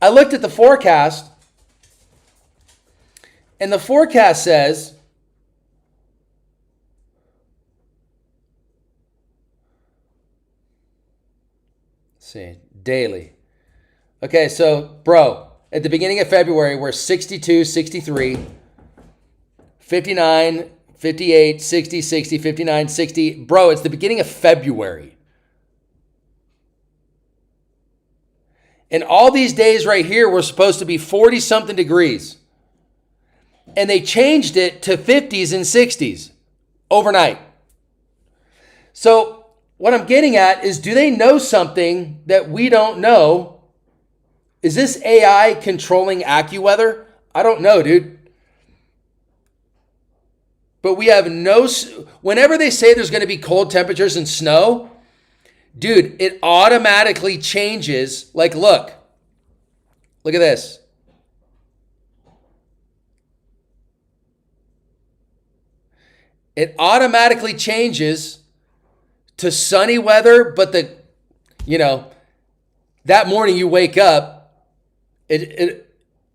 [SPEAKER 1] I looked at the forecast, and the forecast says daily. Okay, so, bro, at the beginning of February, we're 62, 63, 59, 58, 60, 60, 59, 60. Bro, it's the beginning of February. And all these days right here were supposed to be 40-something degrees. And they changed it to 50s and 60s overnight. So what I'm getting at is, do they know something that we don't know? Is this AI controlling AccuWeather? I don't know, dude. But we have no... Whenever they say there's going to be cold temperatures and snow, dude, it automatically changes. Like, look. Look at this. It automatically changes to sunny weather, but that morning you wake up,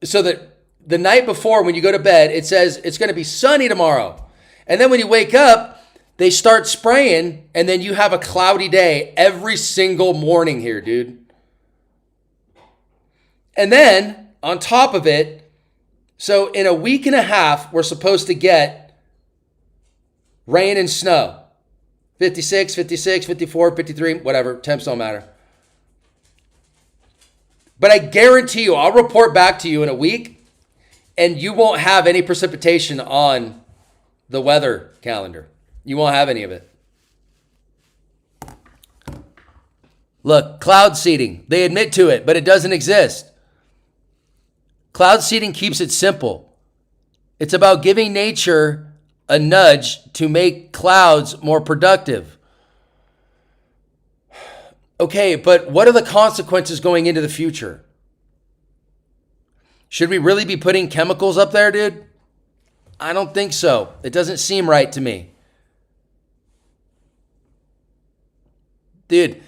[SPEAKER 1] so that the night before when you go to bed, it says it's going to be sunny tomorrow. And then when you wake up, they start spraying, and then you have a cloudy day every single morning here, dude. And then on top of it, so in a week and a half, we're supposed to get rain and snow. 56, 56, 54, 53, whatever. Temps don't matter. But I guarantee you, I'll report back to you in a week, and you won't have any precipitation on the weather calendar. You won't have any of it. Look, cloud seeding. They admit to it, but it doesn't exist. Cloud seeding keeps it simple. It's about giving nature a nudge to make clouds more productive. Okay, but what are the consequences going into the future? Should we really be putting chemicals up there, dude? I don't think so. It doesn't seem right to me. Dude,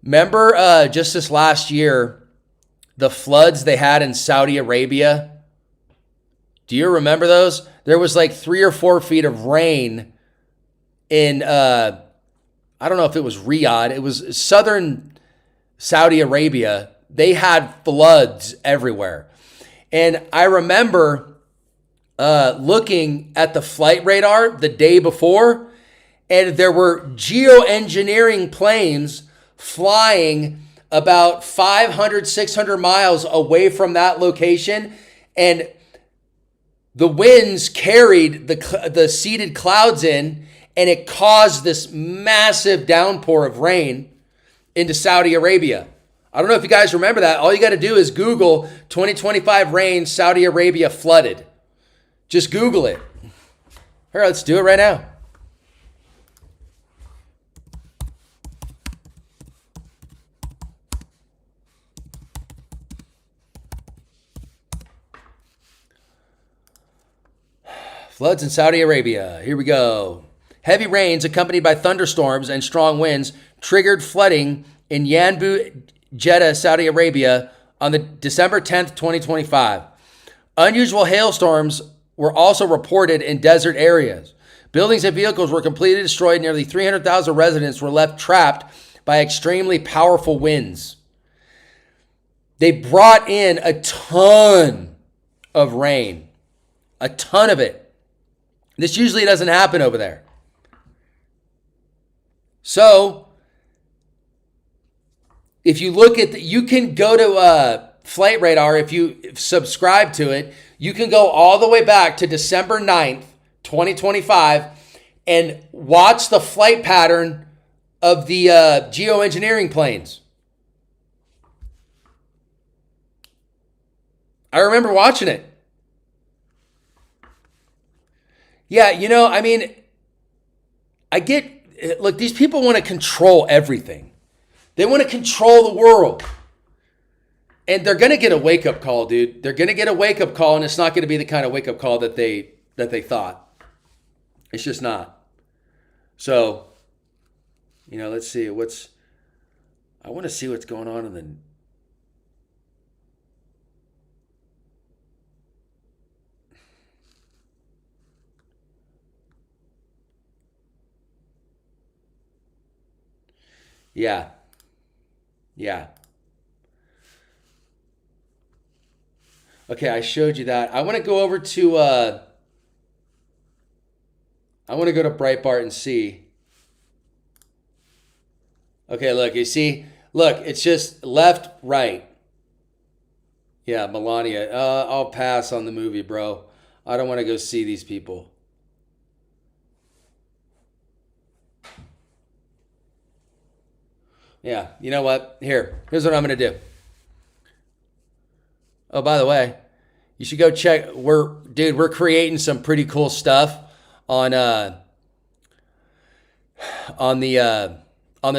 [SPEAKER 1] remember just this last year, the floods they had in Saudi Arabia? Do you remember those? There was like 3 or 4 feet of rain in, I don't know if it was Riyadh. It was southern Saudi Arabia. They had floods everywhere. And I remember looking at the flight radar the day before, and there were geoengineering planes flying about 500, 600 miles away from that location, and the winds carried the seeded clouds in, and it caused this massive downpour of rain into Saudi Arabia. I don't know if you guys remember that. All you got to do is Google 2025 rain, Saudi Arabia flooded. Just Google it. Here, let's do it right now. Floods in Saudi Arabia. Here we go. Heavy rains accompanied by thunderstorms and strong winds triggered flooding in Yanbu, Jeddah, Saudi Arabia on the December 10th, 2025. Unusual hailstorms were also reported in desert areas. Buildings and vehicles were completely destroyed. Nearly 300,000 residents were left trapped by extremely powerful winds. They brought in a ton of rain, a ton of it. This usually doesn't happen over there. So, if you look at, you can go to Flight Radar, if you subscribe to it, you can go all the way back to December 9th, 2025, and watch the flight pattern of the geoengineering planes. I remember watching it. Yeah, you know, I mean, look, these people want to control everything. They want to control the world. And they're going to get a wake-up call, dude. They're going to get a wake-up call, and it's not going to be the kind of wake-up call that they thought. It's just not. So, you know, let's see. I want to see what's going on in the... Yeah. Okay, I showed you that. I want to go over to I want to go to Breitbart and see. Okay, look, you see? Look, it's just left, right. Yeah, Melania. I'll pass on the movie, bro. I don't want to go see these people. Yeah, you know what? Here's what I'm going to do. Oh, by the way, you should go check. We're creating some pretty cool stuff on the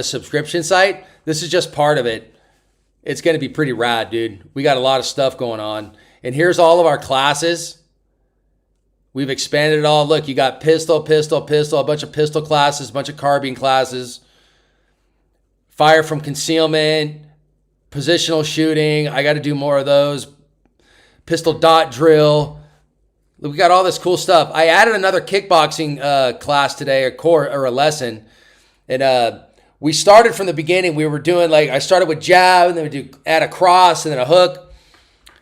[SPEAKER 1] subscription site. This is just part of it. It's going to be pretty rad, dude. We got a lot of stuff going on. And here's all of our classes. We've expanded it all. Look, you got pistol, a bunch of pistol classes, a bunch of carbine classes. Fire from concealment, positional shooting. I got to do more of those. Pistol dot drill. We got all this cool stuff. I added another kickboxing class today, or a lesson. And we started from the beginning. We were doing I started with jab, and then we add a cross, and then a hook,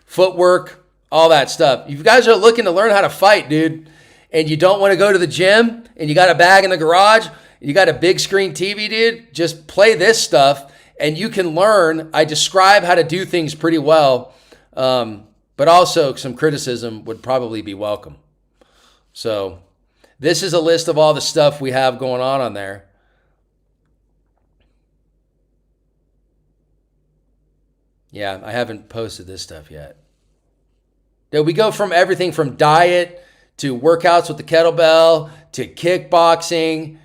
[SPEAKER 1] footwork, all that stuff. If you guys are looking to learn how to fight, dude, and you don't want to go to the gym, and you got a bag in the garage, you got a big screen TV, dude, just play this stuff and you can learn. I describe how to do things pretty well, but also some criticism would probably be welcome. So this is a list of all the stuff we have going on there. Yeah, I haven't posted this stuff yet. We go from everything from diet to workouts with the kettlebell to kickboxing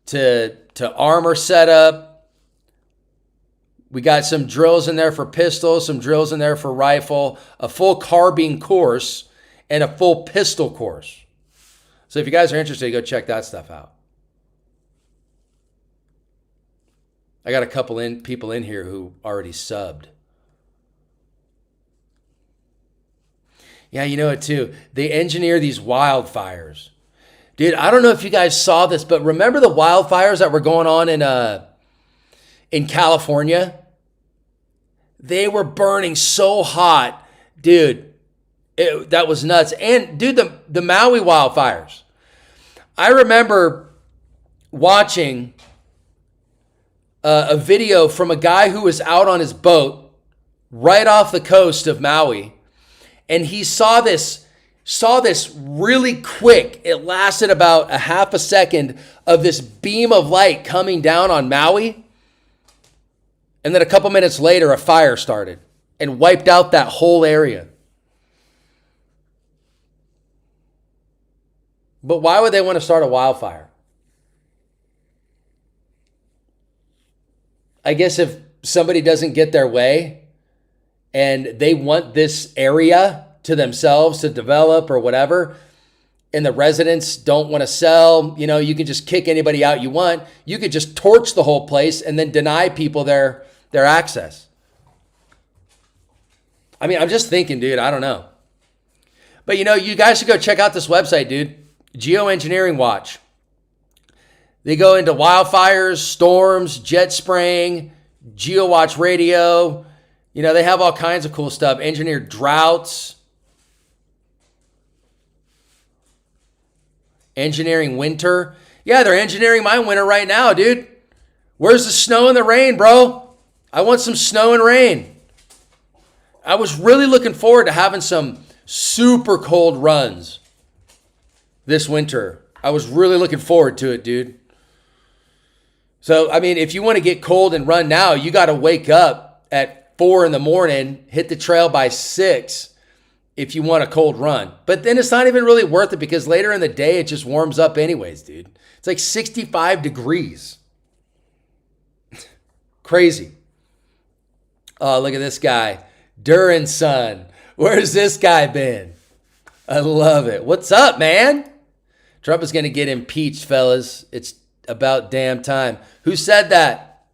[SPEAKER 1] to armor setup. We got some drills in there for pistols, some drills in there for rifle, a full carbine course, and a full pistol course. So if you guys are interested, go check that stuff out. I got a couple people in here who already subbed. Yeah, you know it too. They engineer these wildfires. Dude, I don't know if you guys saw this, but remember the wildfires that were going on in California? They were burning so hot. Dude, that was nuts. And, dude, the Maui wildfires. I remember watching a video from a guy who was out on his boat right off the coast of Maui, and he saw this really quick. It lasted about a half a second of this beam of light coming down on Maui, and then a couple minutes later, a fire started and wiped out that whole area. But why would they want to start a wildfire? I guess if somebody doesn't get their way and they want this area to themselves to develop or whatever, and the residents don't want to sell, you can just kick anybody out you want. You could just torch the whole place and then deny people their access. I mean, I'm just thinking, dude, I don't know. But you guys should go check out this website, dude. Geoengineering Watch. They go into wildfires, storms, jet spraying, GeoWatch radio. They have all kinds of cool stuff. Engineered droughts. Engineering winter. Yeah, they're engineering my winter right now, dude. Where's the snow and the rain, bro? I want some snow and rain. I was really looking forward to having some super cold runs this winter. I was really looking forward to it, dude. So, I mean, if you want to get cold and run now, you got to wake up at 4 a.m, hit the trail by 6 if you want a cold run. But then it's not even really worth it because later in the day, it just warms up anyways, dude. It's like 65 degrees. Crazy. Oh, look at this guy. Duran son. Where's this guy been? I love it. What's up, man? Trump is going to get impeached, fellas. It's about damn time. Who said that?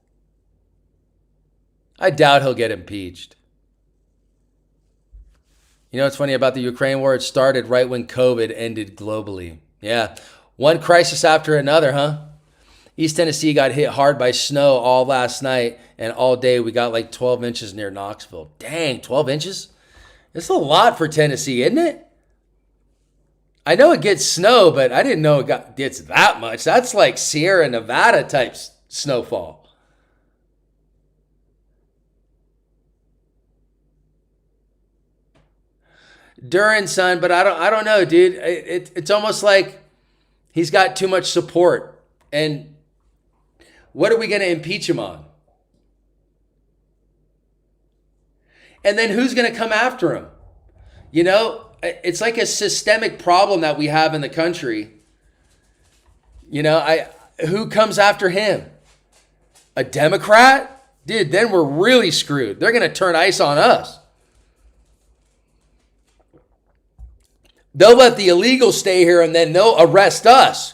[SPEAKER 1] I doubt he'll get impeached. What's funny about the Ukraine war? It started right when COVID ended globally. Yeah. One crisis after another, huh? East Tennessee got hit hard by snow all last night, and all day we got like 12 inches near Knoxville. Dang, 12 inches? It's a lot for Tennessee, isn't it? I know it gets snow, but I didn't know it gets that much. That's like Sierra Nevada type snowfall. Duran son, but I don't know, dude. It's almost like he's got too much support. And what are we going to impeach him on? And then who's going to come after him? It's like a systemic problem that we have in the country. Who comes after him? A Democrat? Dude, then we're really screwed. They're going to turn ice on us. They'll let the illegals stay here and then they'll arrest us,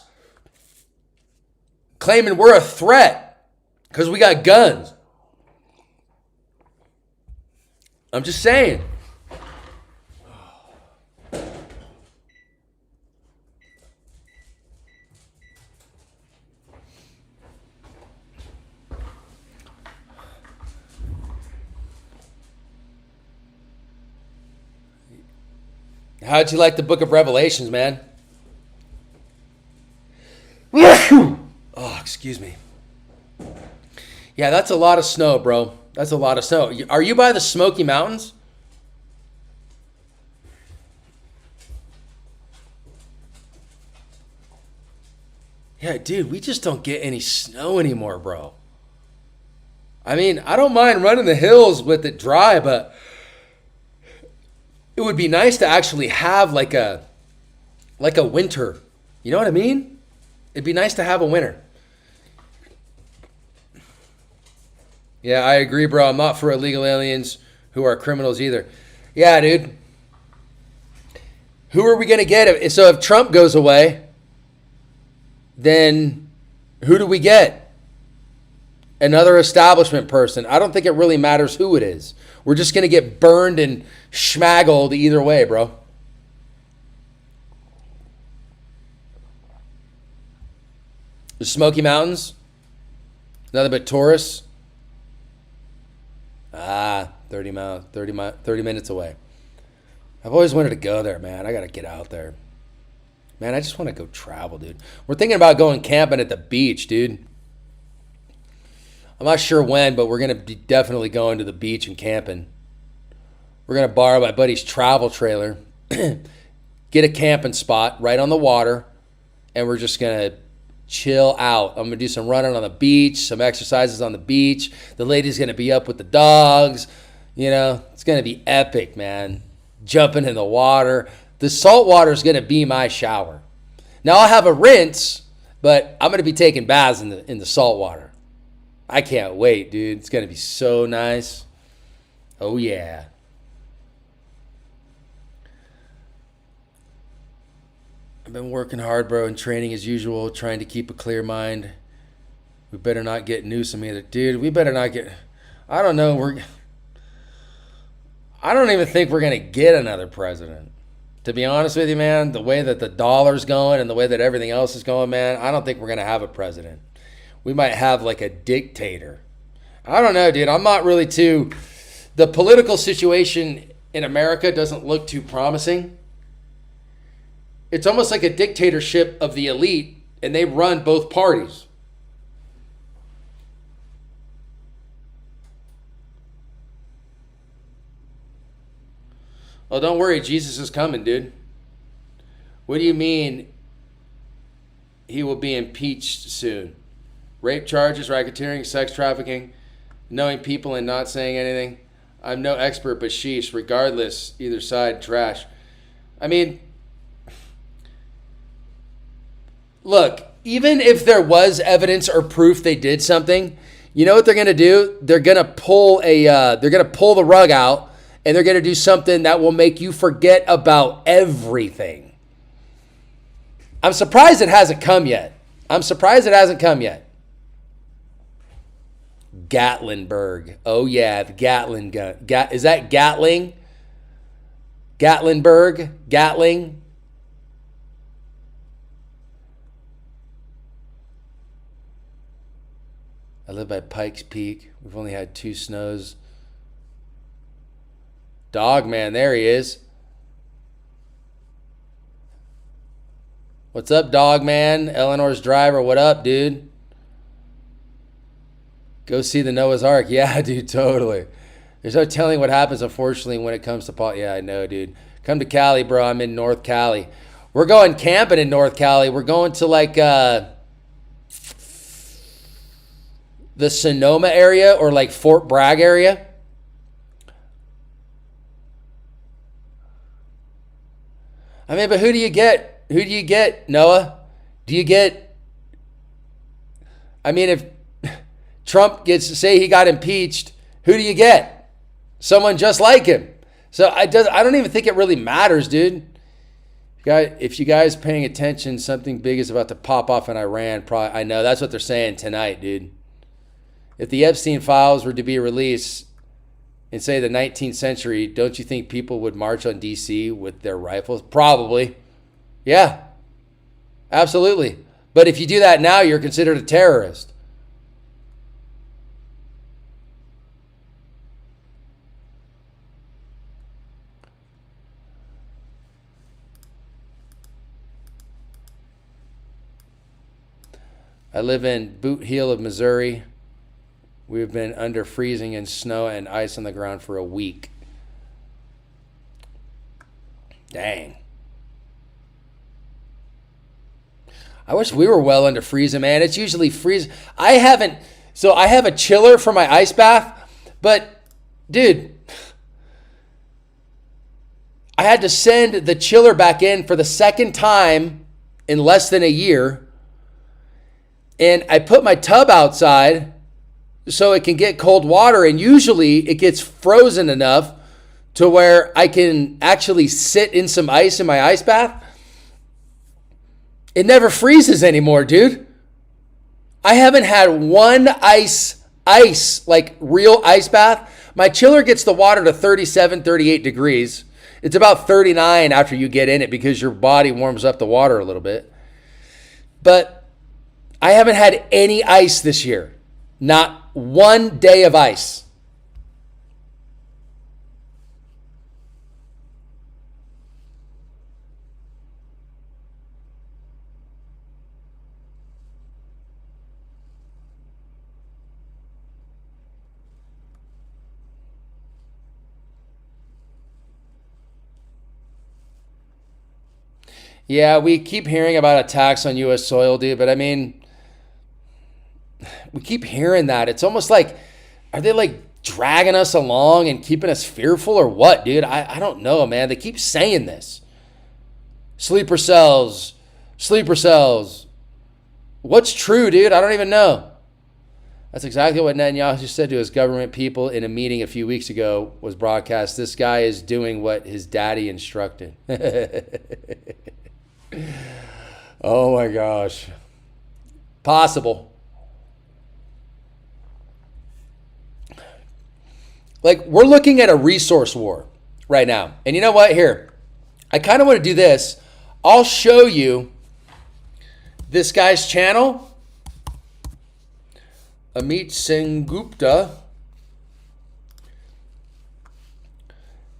[SPEAKER 1] claiming we're a threat because we got guns. I'm just saying. How'd you like the book of Revelations, man? Oh, excuse me. Yeah, that's a lot of snow, bro. That's a lot of snow. Are you by the Smoky Mountains? Yeah, dude, we just don't get any snow anymore, bro. I mean, I don't mind running the hills with it dry, but it would be nice to actually have like a winter. You know what I mean? It'd be nice to have a winter. Yeah, I agree, bro. I'm not for illegal aliens who are criminals either. Yeah, dude. Who are we going to get? So if Trump goes away, then who do we get? Another establishment person. I don't think it really matters who it is. We're just going to get burned and schmaggled either way, bro. The Smoky Mountains. Nothing but tourists. 30 minutes away. I've always wanted to go there, man. I got to get out there. Man, I just want to go travel, dude. We're thinking about going camping at the beach, dude. I'm not sure when, but we're going to be definitely going to the beach and camping. We're going to borrow my buddy's travel trailer, get a camping spot right on the water, and we're just going to chill out. I'm going to do some running on the beach, some exercises on the beach. The lady's going to be up with the dogs. You know, it's going to be epic, man. Jumping in the water. The salt water is going to be my shower. Now I'll have a rinse, but I'm going to be taking baths in the salt water. I can't wait, dude. It's going to be so nice. Oh, yeah. I've been working hard, bro, and training as usual, trying to keep a clear mind. We better not get Newsom either. Dude, we better not get... I don't know. I don't even think we're going to get another president. To be honest with you, man, the way that the dollar's going and the way that everything else is going, man, I don't think we're going to have a president. We might have like a dictator. I don't know, dude. I'm not really too... The political situation in America doesn't look too promising. It's almost like a dictatorship of the elite, and they run both parties. Oh, don't worry. Jesus is coming, dude. What do you mean he will be impeached soon? Rape charges, racketeering, sex trafficking, knowing people and not saying anything. I'm no expert, but sheesh, regardless, either side, trash. I mean, look, even if there was evidence or proof they did something, you know what they're going to do? They're going to pull the rug out, and they're going to do something that will make you forget about everything. I'm surprised it hasn't come yet. Gatlinburg. Oh, yeah, the Gatlin gun. Is that Gatling? Gatlinburg? Gatling? I live by Pikes Peak. We've only had 2 snows. Dogman, there he is. What's up, Dogman? Eleanor's driver, what up, dude? Go see the Noah's Ark. Yeah, dude, totally. There's no telling what happens, unfortunately, when it comes to Yeah, I know, dude. Come to Cali, bro. I'm in North Cali. We're going camping in North Cali. We're going to, like, the Sonoma area or, like, Fort Bragg area. I mean, but who do you get? Who do you get, Noah? Do you get... I mean, if Trump gets to say he got impeached, who do you get? Someone just like him. So I don't even think it really matters, dude. If you guys paying attention, something big is about to pop off in Iran. Probably, I know that's what they're saying tonight, dude. If the Epstein files were to be released in, say, the 19th century, don't you think people would march on D.C. with their rifles? Probably. Yeah, absolutely. But if you do that now, you're considered a terrorist. I live in Boot Heel of Missouri. We've been under freezing and snow and ice on the ground for a week. Dang. I wish we were well under freezing, man. It's usually freezing. I have a chiller for my ice bath, but dude, I had to send the chiller back in for the second time in less than a year. And I put my tub outside so it can get cold water, and usually it gets frozen enough to where I can actually sit in some ice in my ice bath. It never freezes anymore, dude. I haven't had one ice, like real ice bath. My chiller gets the water to 37, 38 degrees. It's about 39 after you get in it because your body warms up the water a little bit. But I haven't had any ice this year. Not one day of ice. Yeah, we keep hearing about attacks on U.S. soil, dude, but I mean, we keep hearing that. It's almost like, are they like dragging us along and keeping us fearful or what, dude? I don't know, man. They keep saying this. Sleeper cells, sleeper cells. What's true, dude? I don't even know. That's exactly what Netanyahu said to his government people in a meeting a few weeks ago was broadcast. This guy is doing what his daddy instructed. Oh my gosh. Possible. Like, we're looking at a resource war right now. And you know what? Here, I kind of want to do this. I'll show you this guy's channel. Amit Sengupta.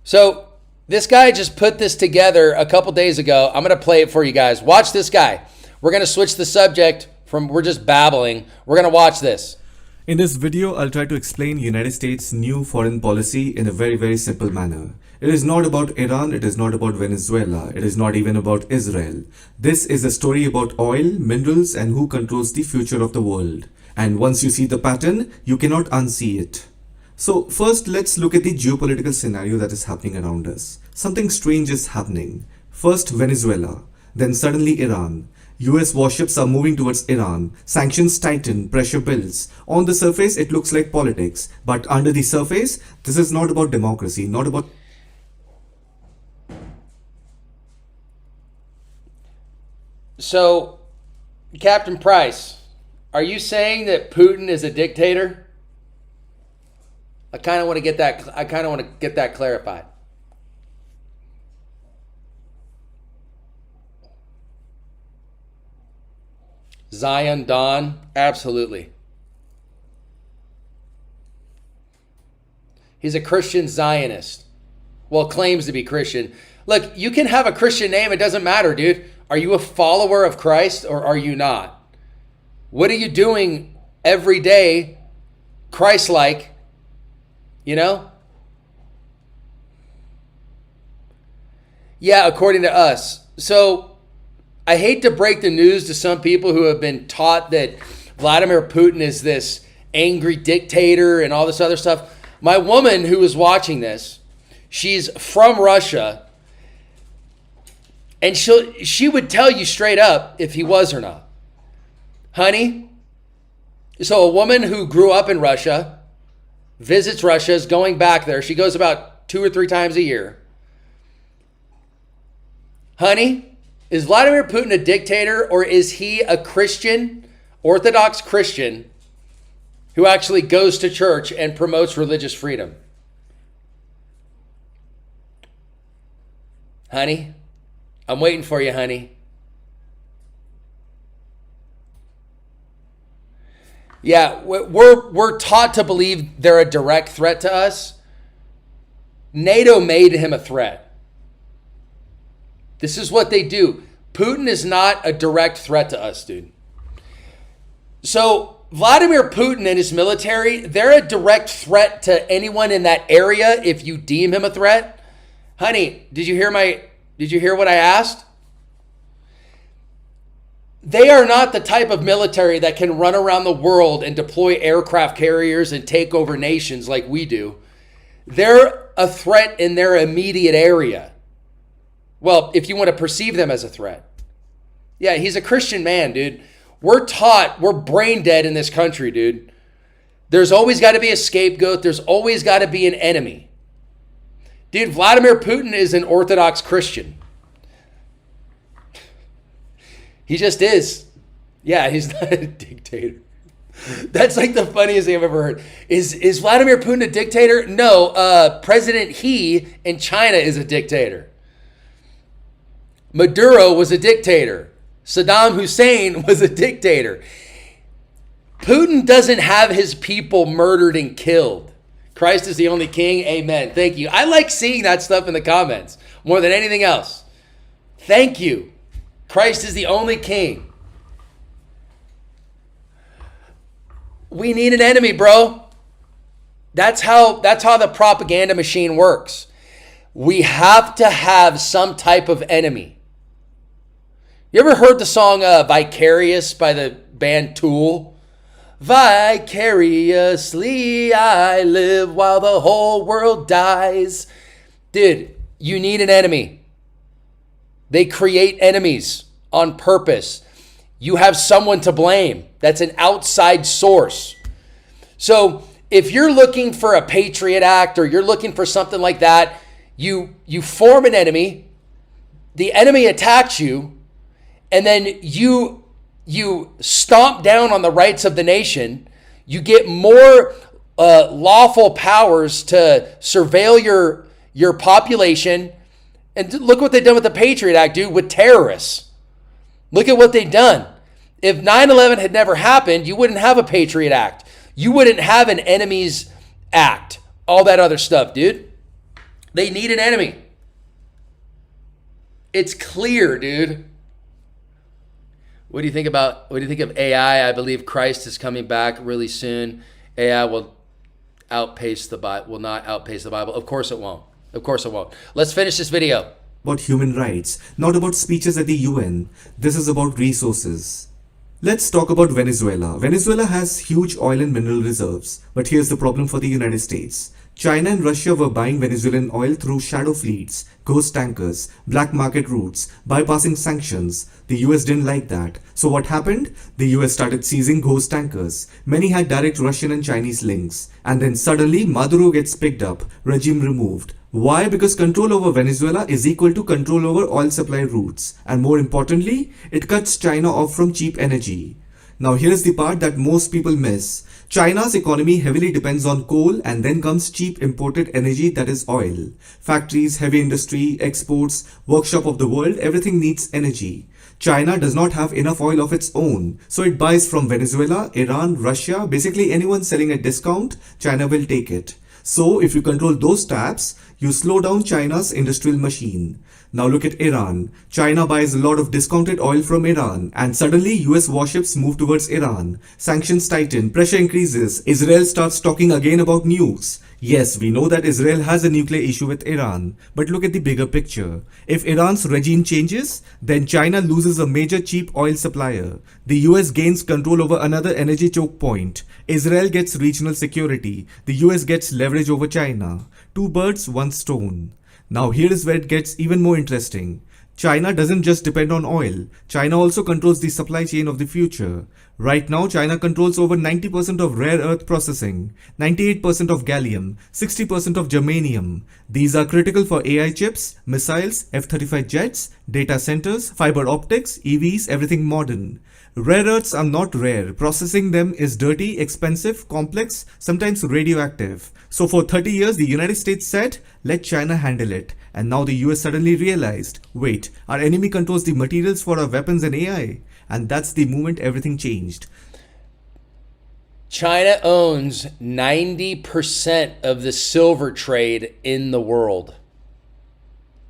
[SPEAKER 1] So this guy just put this together a couple days ago. I'm going to play it for you guys. Watch this guy. We're going to switch the subject from we're just babbling. We're going to watch this.
[SPEAKER 7] In this video, I'll try to explain United States' new foreign policy in a very, very simple manner. It is not about Iran, it is not about Venezuela, it is not even about Israel. This is a story about oil, minerals, and who controls the future of the world. And once you see the pattern, you cannot unsee it. So first, let's look at the geopolitical scenario that is happening around us. Something strange is happening. First Venezuela, then suddenly Iran. US warships are moving towards Iran. Sanctions tighten, pressure builds. On the surface, it looks like politics. But under the surface, this is not about democracy, not about...
[SPEAKER 1] So, Captain Price, are you saying that Putin is a dictator? I kind of want to get that clarified. Zion Dawn, absolutely. He's a Christian Zionist. Well, claims to be Christian. Look, you can have a Christian name. It doesn't matter, dude. Are you a follower of Christ or are you not? What are you doing every day, Christ-like, you know? Yeah, according to us. So I hate to break the news to some people who have been taught that Vladimir Putin is this angry dictator and all this other stuff. My woman who is watching this, she's from Russia, and she would tell you straight up if he was or not. Honey, so a woman who grew up in Russia, visits Russia, is going back there. She goes about 2 or 3 times a year. Honey, is Vladimir Putin a dictator or is he a Christian, Orthodox Christian, who actually goes to church and promotes religious freedom? Honey, I'm waiting for you, honey. Yeah, we're taught to believe they're a direct threat to us. NATO made him a threat. This is what they do. Putin is not a direct threat to us, dude. So Vladimir Putin and his military, they're a direct threat to anyone in that area if you deem him a threat. Honey, did you hear what I asked? They are not the type of military that can run around the world and deploy aircraft carriers and take over nations like we do. They're a threat in their immediate area. Well, if you want to perceive them as a threat. Yeah, he's a Christian man, dude. We're brain dead in this country, dude. There's always got to be a scapegoat. There's always got to be an enemy. Dude, Vladimir Putin is an Orthodox Christian. He just is. Yeah, he's not a dictator. That's like the funniest thing I've ever heard. Is Vladimir Putin a dictator? No, President He in China is a dictator. Maduro was a dictator. Saddam Hussein was a dictator. Putin doesn't have his people murdered and killed. Christ is the only king. Amen. Thank you. I like seeing that stuff in the comments more than anything else. Thank you. Christ is the only king. We need an enemy, bro. That's how the propaganda machine works. We have to have some type of enemy. You ever heard the song Vicarious by the band Tool? Vicariously I live while the whole world dies. Dude, you need an enemy. They create enemies on purpose. You have someone to blame. That's an outside source. So if you're looking for a Patriot Act or you're looking for something like that, you form an enemy, the enemy attacks you, and then you stomp down on the rights of the nation. You get more lawful powers to surveil your population. And look what they've done with the Patriot Act, dude, with terrorists. Look at what they've done. If 9/11 had never happened, you wouldn't have a Patriot Act. You wouldn't have an Enemies Act. All that other stuff, dude. They need an enemy. It's clear, dude. What do you think of AI? I believe Christ is coming back really soon. AI will outpace the Bible, will not outpace the Bible. Of course it won't. Of course it won't. Let's finish this video.
[SPEAKER 7] About human rights, not about speeches at the UN. This is about resources. Let's talk about Venezuela. Venezuela has huge oil and mineral reserves. But here's the problem for the United States. China and Russia were buying Venezuelan oil through shadow fleets, ghost tankers, black market routes, bypassing sanctions. The US didn't like that. So what happened? The US started seizing ghost tankers. Many had direct Russian and Chinese links. And then suddenly Maduro gets picked up, regime removed. Why? Because control over Venezuela is equal to control over oil supply routes. And more importantly, it cuts China off from cheap energy. Now here's the part that most people miss. China's economy heavily depends on coal, and then comes cheap imported energy, that is oil. Factories, heavy industry, exports, workshop of the world, everything needs energy. China does not have enough oil of its own, so it buys from Venezuela, Iran, Russia, basically anyone selling at discount, China will take it. So if you control those taps, you slow down China's industrial machine. Now look at Iran. China buys a lot of discounted oil from Iran, and suddenly US warships move towards Iran. Sanctions tighten, pressure increases, Israel starts talking again about nukes. Yes, we know that Israel has a nuclear issue with Iran, but look at the bigger picture. If Iran's regime changes, then China loses a major cheap oil supplier. The US gains control over another energy choke point. Israel gets regional security. The US gets leverage over China. Two birds, one stone. Now here is where it gets even more interesting. China doesn't just depend on oil. China also controls the supply chain of the future. Right now, China controls over 90% of rare earth processing, 98% of gallium, 60% of germanium. These are critical for AI chips, missiles, F-35 jets, data centers, fiber optics, EVs, everything modern. Rare earths are not rare. Processing them is dirty, expensive, complex, sometimes radioactive. So for 30 years, the United States said, let China handle it. And now the US suddenly realized, wait, our enemy controls the materials for our weapons and AI. And that's the moment everything changed.
[SPEAKER 1] China owns 90% of the silver trade in the world.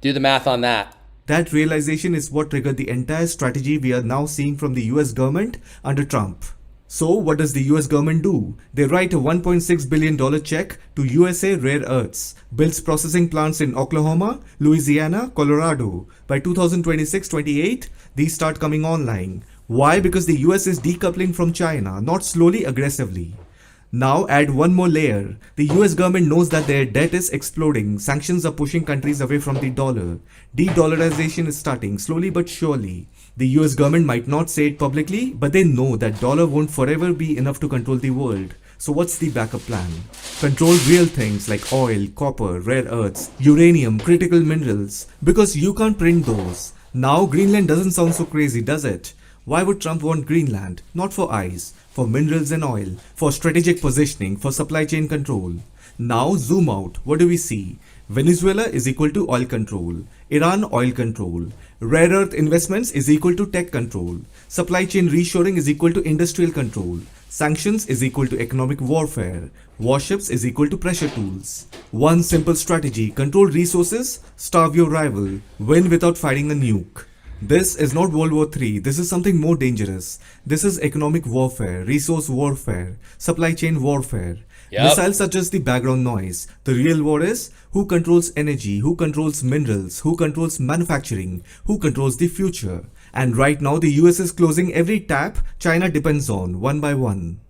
[SPEAKER 1] Do the math on that.
[SPEAKER 7] That realization is what triggered the entire strategy we are now seeing from the US government under Trump. So what does the US government do? They write a $1.6 billion check to USA Rare Earths, builds processing plants in Oklahoma, Louisiana, Colorado. By 2026-28, these start coming online. Why? Because the US is decoupling from China, not slowly, aggressively. Now add one more layer. The US government knows that their debt is exploding. Sanctions are pushing countries away from the dollar. De-dollarization is starting, slowly but surely. The US government might not say it publicly, but they know that dollar won't forever be enough to control the world. So what's the backup plan? Control real things like oil, copper, rare earths, uranium, critical minerals. Because you can't print those. Now Greenland doesn't sound so crazy, does it? Why would Trump want Greenland? Not for ice, for minerals and oil, for strategic positioning, for supply chain control. Now zoom out. What do we see? Venezuela is equal to oil control. Iran, oil control. Rare earth investments is equal to tech control. Supply chain reshoring is equal to industrial control. Sanctions is equal to economic warfare. Warships is equal to pressure tools. One simple strategy: control resources, starve your rival, win without fighting a nuke. This is not World War III. This is something more dangerous. This is economic warfare, resource warfare, supply chain warfare.
[SPEAKER 1] Yep.
[SPEAKER 7] Missiles are just the background noise. The real war is who controls energy, who controls minerals, who controls manufacturing, who controls the future. And right now the US is closing every tap China depends on, one by one.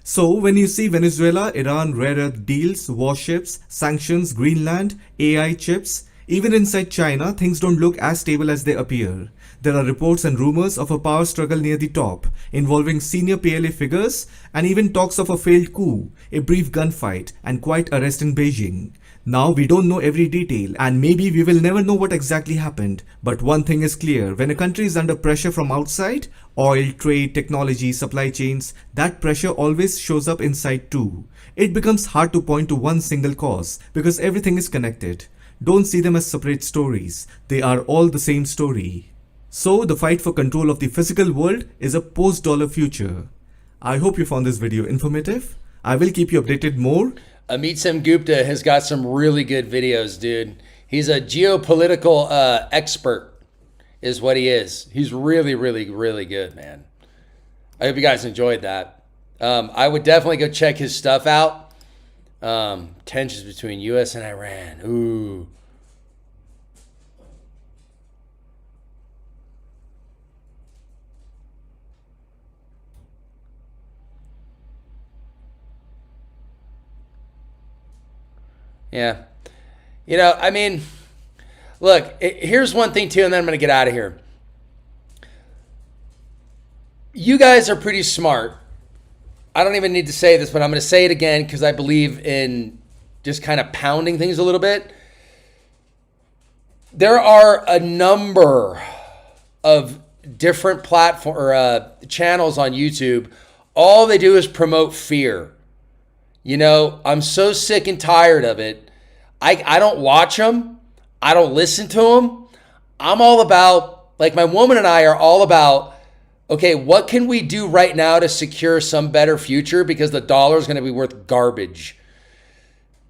[SPEAKER 7] So when you see Venezuela, Iran, rare earth deals, warships, sanctions, Greenland, AI chips, even inside China, things don't look as stable as they appear. There are reports and rumors of a power struggle near the top, involving senior PLA figures and even talks of a failed coup, a brief gunfight, and quite arrest in Beijing. Now we don't know every detail and maybe we will never know what exactly happened. But one thing is clear, when a country is under pressure from outside, oil, trade, technology, supply chains, that pressure always shows up inside too. It becomes hard to point to one single cause because everything is connected. Don't see them as separate stories. They are all the same story. So the fight for control of the physical world is a post-dollar future. I hope you found this video informative. I will keep you updated more.
[SPEAKER 1] Amit Gupta has got some really good videos, dude. He's a geopolitical expert is what he is. He's really, really, really good, man. I hope you guys enjoyed that. I would definitely go check his stuff out. Tensions between U.S. and Iran. Ooh. Yeah. You know, I mean, look, here's one thing too, and then I'm going to get out of here. You guys are pretty smart. I don't even need to say this, but I'm going to say it again because I believe in just kind of pounding things a little bit. There are a number of different platform or channels on YouTube. All they do is promote fear. You know, I'm so sick and tired of it. I don't watch them. I don't listen to them. I'm all about, like my woman and I are all about, okay, what can we do right now to secure some better future because the dollar is going to be worth garbage.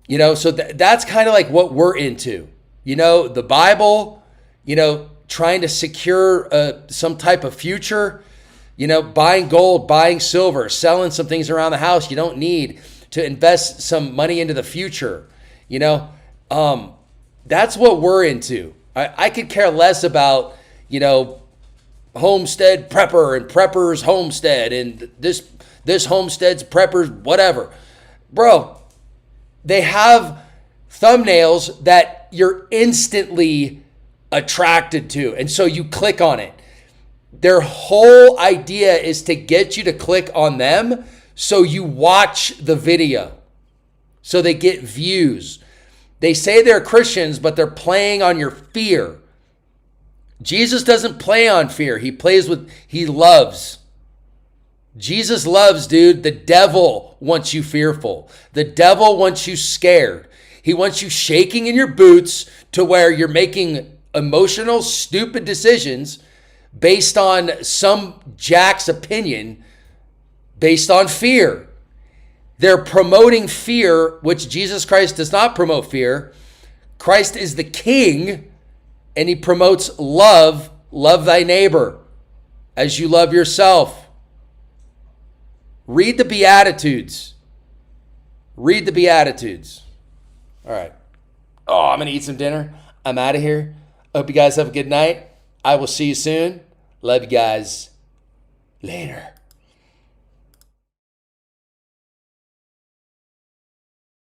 [SPEAKER 1] You know, so that's kind of like what we're into. You know, the Bible, you know, trying to secure some type of future, you know, buying gold, buying silver, selling some things around the house you don't need to invest some money into the future. You know, that's what we're into. I could care less about, you know, homestead prepper and prepper's homestead and this homestead's prepper's whatever. Bro, they have thumbnails that you're instantly attracted to. And so you click on it. Their whole idea is to get you to click on them so you watch the video. So they get views. They say they're Christians, but they're playing on your fear. Jesus doesn't play on fear. He loves. Jesus loves, dude. The devil wants you fearful. The devil wants you scared. He wants you shaking in your boots to where you're making emotional, stupid decisions based on some jack's opinion, based on fear. They're promoting fear, which Jesus Christ does not promote fear. Christ is the king, and he promotes love. Love thy neighbor as you love yourself. Read the Beatitudes. Read the Beatitudes. All right. Oh, I'm going to eat some dinner. I'm out of here. Hope you guys have a good night. I will see you soon. Love you guys. Later.